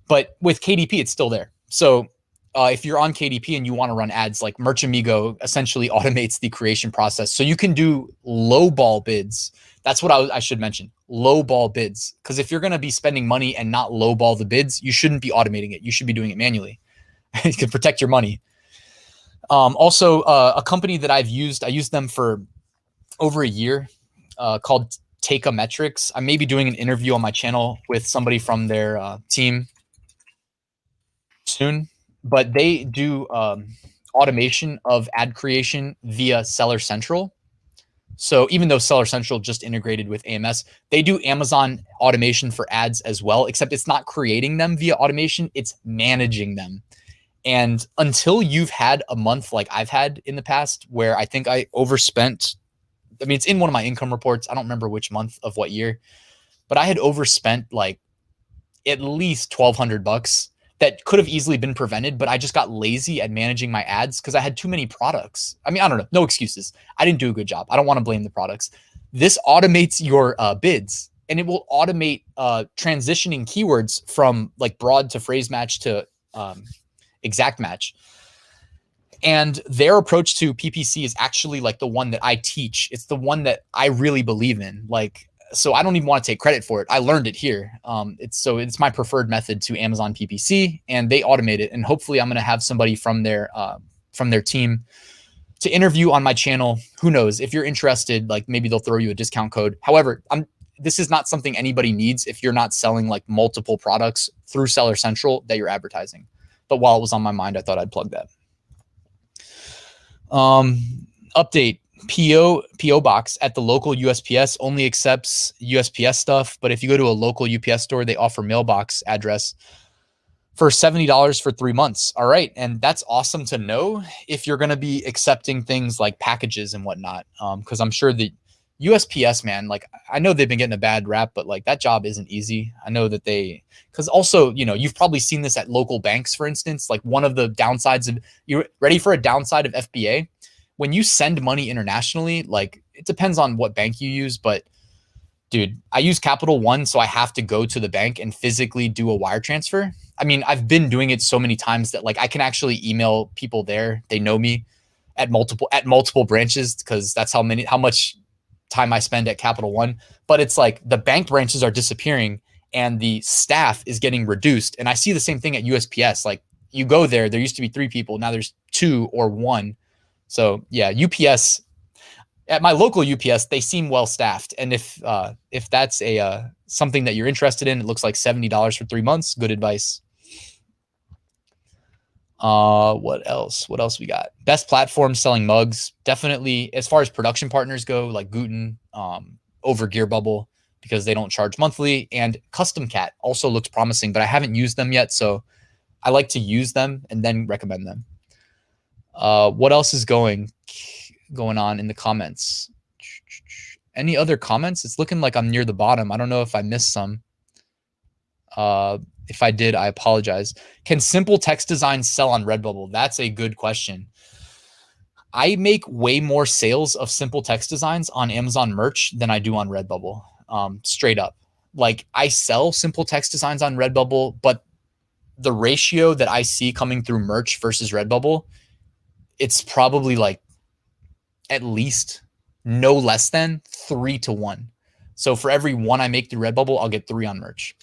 But with KDP, it's still there. So if you're on KDP and you want to run ads, like Merch Amigo essentially automates the creation process. So you can do low ball bids. That's what I should mention, low ball bids. Because if you're going to be spending money and not low ball the bids, you shouldn't be automating it. You should be doing it manually. You can protect your money. Also, a company that I used them for over a year called Takeometrics. I may be doing an interview on my channel with somebody from their team soon, but they do automation of ad creation via Seller Central. So even though Seller Central just integrated with AMS, they do Amazon automation for ads as well, except it's not creating them via automation, it's managing them. And until you've had a month like I've had in the past, where I think I overspent, it's in one of my income reports. I don't remember which month of what year, but I had overspent like at least $1,200 that could have easily been prevented, but I just got lazy at managing my ads because I had too many products. I don't know, no excuses. I didn't do a good job. I don't want to blame the products. This automates your bids, and it will automate transitioning keywords from like broad to phrase match to exact match. And their approach to PPC is actually like the one that I teach. It's the one that I really believe in. Like, so I don't even want to take credit for it. I learned it here. It's my preferred method to Amazon PPC, and they automate it. And hopefully I'm going to have somebody from their team to interview on my channel. Who knows? If you're interested, like maybe they'll throw you a discount code. However, this is not something anybody needs if you're not selling like multiple products through Seller Central that you're advertising. But while it was on my mind, I thought I'd plug that. Update. PO box at the local USPS only accepts USPS stuff, but if you go to a local UPS store, they offer mailbox address for $70 for 3 months. All right. And that's awesome to know if you're going to be accepting things like packages and whatnot. Because I'm sure the USPS, man, like I know they've been getting a bad rap, but like that job isn't easy. I know that because also, you've probably seen this at local banks, for instance. Like one of the downsides of, you ready for a downside of FBA? When you send money internationally, like it depends on what bank you use, but dude, I use Capital One, so I have to go to the bank and physically do a wire transfer. I've been doing it so many times that like I can actually email people there. They know me at multiple branches, because that's how much time I spend at Capital One. But it's like the bank branches are disappearing and the staff is getting reduced. And I see the same thing at USPS. Like you go there used to be 3 people, now there's 2 or 1. So yeah, UPS, at my local UPS, they seem well staffed. And if that's something that you're interested in, it looks like $70 for 3 months. Good advice. What else we got? Best platform selling mugs. Definitely, as far as production partners go, like Guten, over GearBubble, because they don't charge monthly. And Custom Cat also looks promising, but I haven't used them yet. So I like to use them and then recommend them. What else is going on in the comments? Any other comments? It's looking like I'm near the bottom. I don't know if I missed some. If I did, I apologize. Can simple text designs sell on Redbubble? That's a good question. I make way more sales of simple text designs on Amazon merch than I do on Redbubble. Straight up. Like, I sell simple text designs on Redbubble, but the ratio that I see coming through merch versus Redbubble, it's probably like at least no less than 3-1. So for every one I make through Redbubble, I'll get 3 on merch.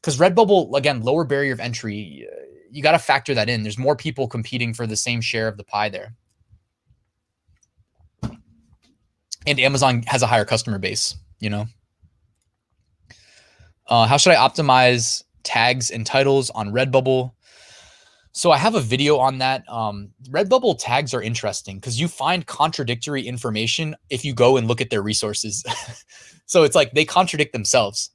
Because Redbubble, again, lower barrier of entry, you got to factor that in. There's more people competing for the same share of the pie there. And Amazon has a higher customer base, you know? How should I optimize tags and titles on Redbubble? So I have a video on that. Redbubble tags are interesting because you find contradictory information if you go and look at their resources. So it's like they contradict themselves.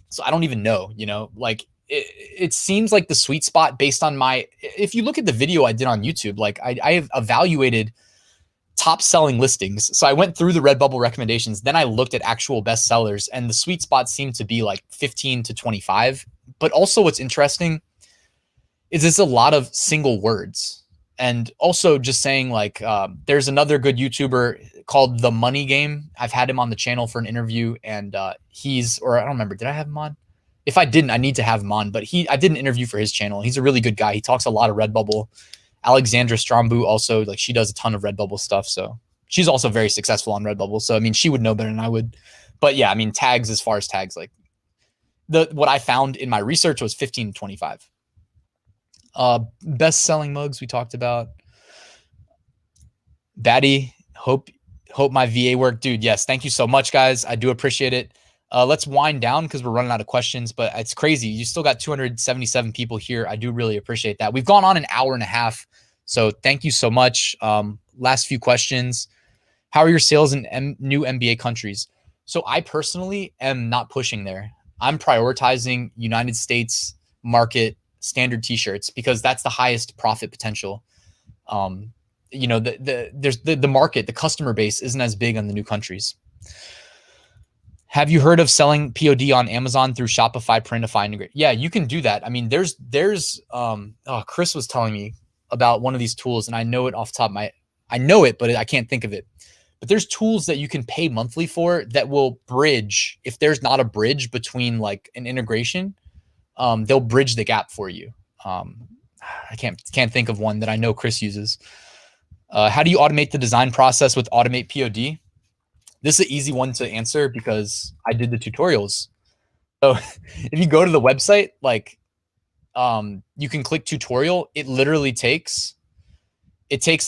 So I don't even know, you know, like it seems like the sweet spot based on if you look at the video I did on YouTube, like I have evaluated top selling listings. So I went through the Redbubble recommendations, then I looked at actual best sellers, and the sweet spot seemed to be like 15 to 25. But also what's interesting is it's a lot of single words. And also just saying like, there's another good YouTuber called The Money Game. I've had him on the channel for an interview, and or I don't remember, did I have him on? If I didn't, I need to have him on, but I did an interview for his channel. He's a really good guy. He talks a lot of Redbubble. Alexandra Strombu also, like, she does a ton of Redbubble stuff. So she's also very successful on Redbubble. So, I mean, she would know better than I would. But yeah, I mean, tags, as far as tags, like what I found in my research was 15 to 25. Best selling mugs we talked about. Batty, hope my VA worked. Dude, yes. Thank you so much, guys. I do appreciate it. Let's wind down because we're running out of questions, but it's crazy. You still got 277 people here. I do really appreciate that. We've gone on an hour and a half. So thank you so much. Last few questions. How are your sales in new MBA countries? So I personally am not pushing there. I'm prioritizing United States market standard t-shirts because that's the highest profit potential. You know, there's the market, the customer base isn't as big on the new countries. Have you heard of selling POD on Amazon through Shopify, Printify, Integrate? Yeah, you can do that. I mean, there's Chris was telling me about one of these tools, and I know it off the top of I know it, but I can't think of it. But there's tools that you can pay monthly for that will bridge. If there's not a bridge between like an integration, they'll bridge the gap for you. I can't think of one that I know Chris uses. How do you automate the design process with Automate POD? This is an easy one to answer because I did the tutorials. So if you go to the website, like you can click tutorial. It literally takes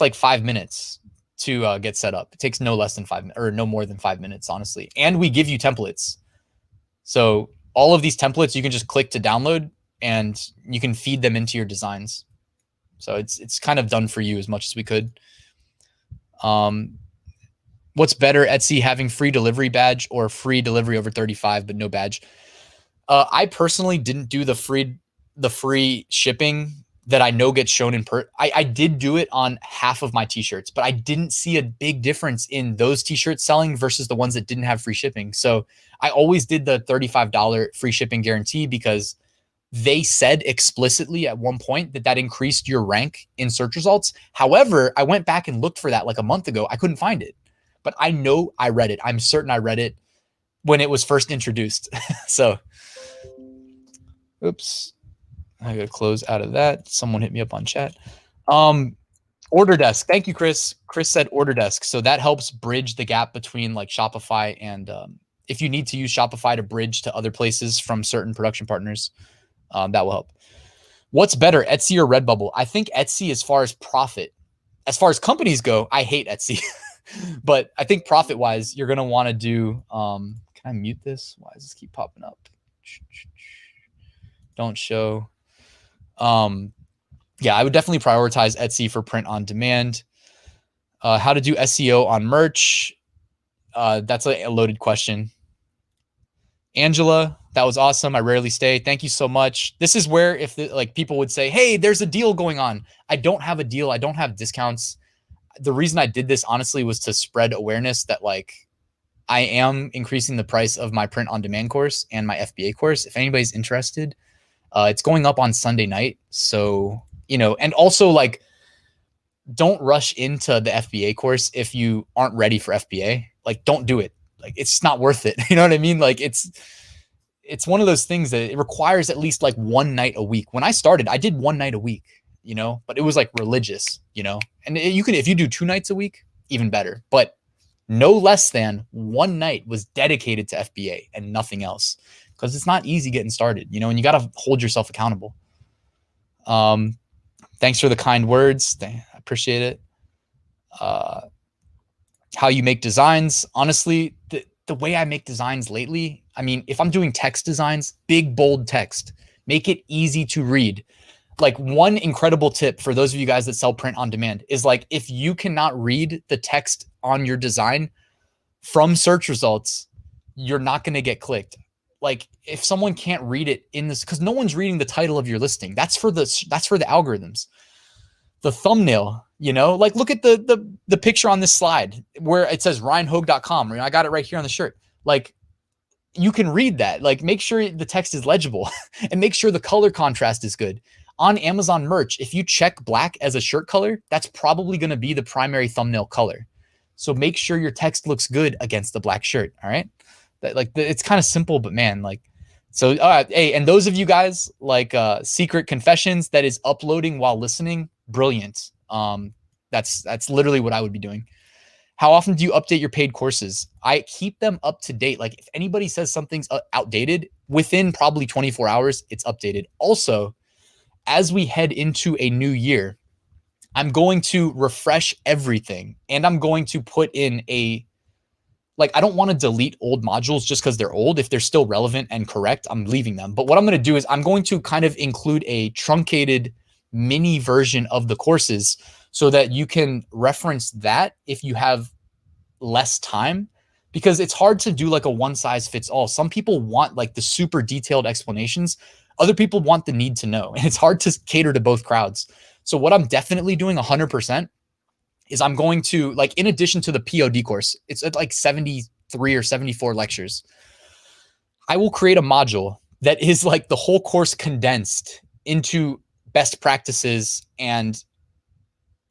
like 5 minutes to get set up. It takes no less than 5 minutes or no more than 5 minutes, honestly. And we give you templates. So all of these templates you can just click to download and you can feed them into your designs. So it's kind of done for you as much as we could. What's better, Etsy having free delivery badge or free delivery over 35 but no badge? I personally didn't do the free shipping that I know gets shown in I did do it on half of my t-shirts, but I didn't see a big difference in those t-shirts selling versus the ones that didn't have free shipping. So I always did the $35 free shipping guarantee because they said explicitly at one point that increased your rank in search results. However, I went back and looked for that like a month ago. I couldn't find it, but I know I read it. I'm certain I read it when it was first introduced. So, oops, I gotta close out of that. Someone hit me up on chat. Order desk. Thank you, Chris. Chris said order desk. So that helps bridge the gap between like Shopify and if you need to use Shopify to bridge to other places from certain production partners, that will help. What's better, Etsy or Redbubble? I think Etsy as far as profit. As far as companies go, I hate Etsy. But I think profit-wise, you're going to want to do, can I mute this? Why does this keep popping up? Don't show. Yeah, I would definitely prioritize Etsy for print on demand. How to do SEO on merch? That's a loaded question. Angela, that was awesome. I rarely stay. Thank you so much. This is where if people would say, hey, there's a deal going on. I don't have a deal. I don't have discounts. The reason I did this honestly was to spread awareness that like I am increasing the price of my print on demand course and my FBA course. If anybody's interested, it's going up on Sunday night. So, and also like, don't rush into the FBA course if you aren't ready for FBA. Like, don't do it. Like, it's not worth it. You know what I mean? Like, it's one of those things that it requires at least like one night a week. When I started, I did one night a week, but it was like religious, and you can, if you do 2 nights a week, even better, but no less than one night was dedicated to FBA and nothing else, because it's not easy getting started, and you got to hold yourself accountable. Thanks for the kind words. I appreciate it. How you make designs. Honestly, the way I make designs lately, I mean, if I'm doing text designs, big, bold text, make it easy to read. Like, one incredible tip for those of you guys that sell print on demand is like, if you cannot read the text on your design from search results, you're not going to get clicked. Like, if someone can't read it in this, because no one's reading the title of your listing, that's for the algorithms. The thumbnail, like, look at the picture on this slide where it says RyanHogue.com. I got it right here on the shirt. Like, you can read that. Like, make sure the text is legible and make sure the color contrast is good. On Amazon merch, if you check black as a shirt color, that's probably going to be the primary thumbnail color. So make sure your text looks good against the black shirt. All right. It's kind of simple, but man, like, so, hey, and those of you guys like Secret Confessions that is uploading while listening, brilliant. That's literally what I would be doing. How often do you update your paid courses? I keep them up to date. Like, if anybody says something's outdated, within probably 24 hours, it's updated. Also, as we head into a new year, I'm going to refresh everything, and I'm going to put in I don't want to delete old modules just because they're old. If they're still relevant and correct, I'm leaving them. But what I'm going to do is I'm going to kind of include a truncated mini version of the courses so that you can reference that if you have less time, because it's hard to do like a one size fits all. Some people want like the super detailed explanations. Other people want the need to know, and it's hard to cater to both crowds. So what I'm definitely doing 100% is I'm going to, like, in addition to the POD course, it's at like 73 or 74 lectures. I will create a module that is like the whole course condensed into best practices and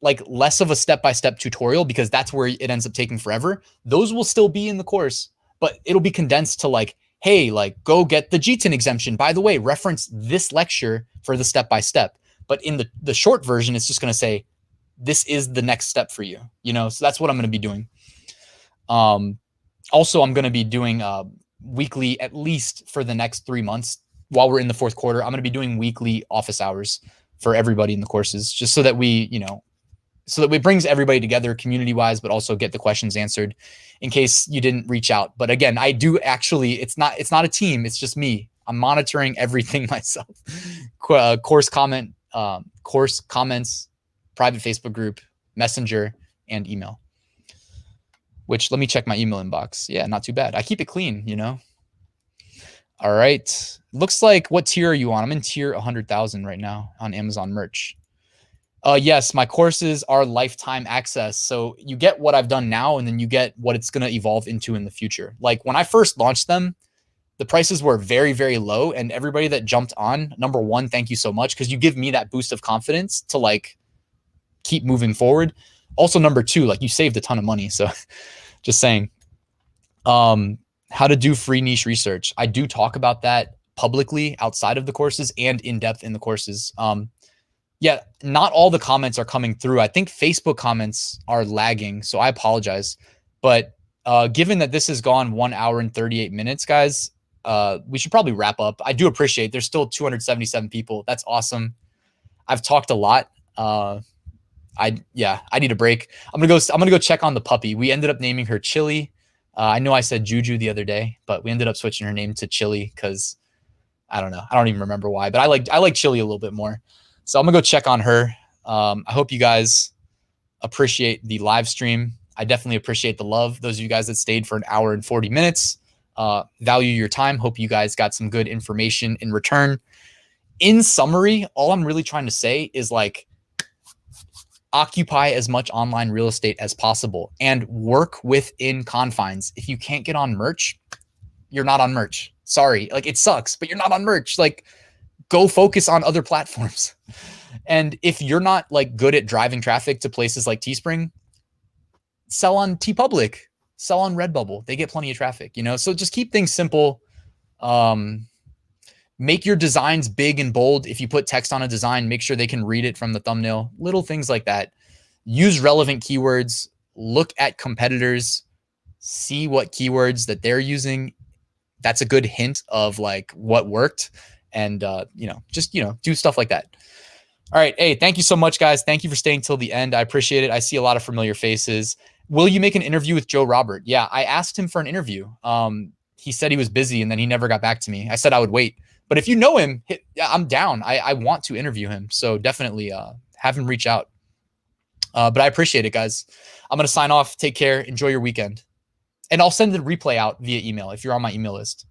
like less of a step-by-step tutorial, because that's where it ends up taking forever. Those will still be in the course, but it'll be condensed to like, hey, like, go get the GTIN exemption. By the way, reference this lecture for the step-by-step. But in the short version, it's just going to say, this is the next step for you, so that's what I'm going to be doing. Also, I'm going to be doing weekly, at least for the next 3 months while we're in the fourth quarter. I'm going to be doing weekly office hours for everybody in the courses, just so that we, so that it brings everybody together community wise, but also get the questions answered in case you didn't reach out. But again, I do actually, it's not a team. It's just me. I'm monitoring everything myself. Course comments, private Facebook group, messenger, and email, which, let me check my email inbox. Yeah, not too bad. I keep it clean, All right. Looks like, what tier are you on? I'm in tier 100,000 right now on Amazon merch. Yes, my courses are lifetime access. So you get what I've done now, and then you get what it's going to evolve into in the future. Like, when I first launched them, the prices were very, very low, and everybody that jumped on, number one, thank you so much, because you give me that boost of confidence to like keep moving forward. Also, number two, like, you saved a ton of money. So just saying. How to do free niche research. I do talk about that publicly outside of the courses and in depth in the courses. Yeah, not all the comments are coming through. I think Facebook comments are lagging, so I apologize. But given that this has gone 1 hour and 38 minutes, guys, we should probably wrap up. I do appreciate there's still 277 people. That's awesome. I've talked a lot. I need a break. I'm gonna go check on the puppy. We ended up naming her Chili. I know I said Juju the other day, but we ended up switching her name to Chili because I don't know. I don't even remember why, but I like Chili a little bit more. So I'm gonna go check on her. I hope you guys appreciate the live stream. I definitely appreciate the love. Those of you guys that stayed for 1 hour and 40 minutes, value your time. Hope you guys got some good information in return. In summary, all I'm really trying to say is, like, occupy as much online real estate as possible and work within confines. If you can't get on merch, you're not on merch. Sorry. Like, it sucks, but you're not on merch. Like, go focus on other platforms. And if you're not like good at driving traffic to places like Teespring, sell on TeePublic, sell on Redbubble. They get plenty of traffic, you know? So just keep things simple. Make your designs big and bold. If you put text on a design, make sure they can read it from the thumbnail. Little things like that. Use relevant keywords. Look at competitors. See what keywords that they're using. That's a good hint of like what worked. And, just, do stuff like that. All right. Hey, thank you so much, guys. Thank you for staying till the end. I appreciate it. I see a lot of familiar faces. Will you make an interview with Joe Robert? Yeah, I asked him for an interview. He said he was busy and then he never got back to me. I said I would wait. But if you know him, I'm down. I want to interview him. So definitely have him reach out. But I appreciate it, guys. I'm going to sign off. Take care. Enjoy your weekend. And I'll send the replay out via email if you're on my email list.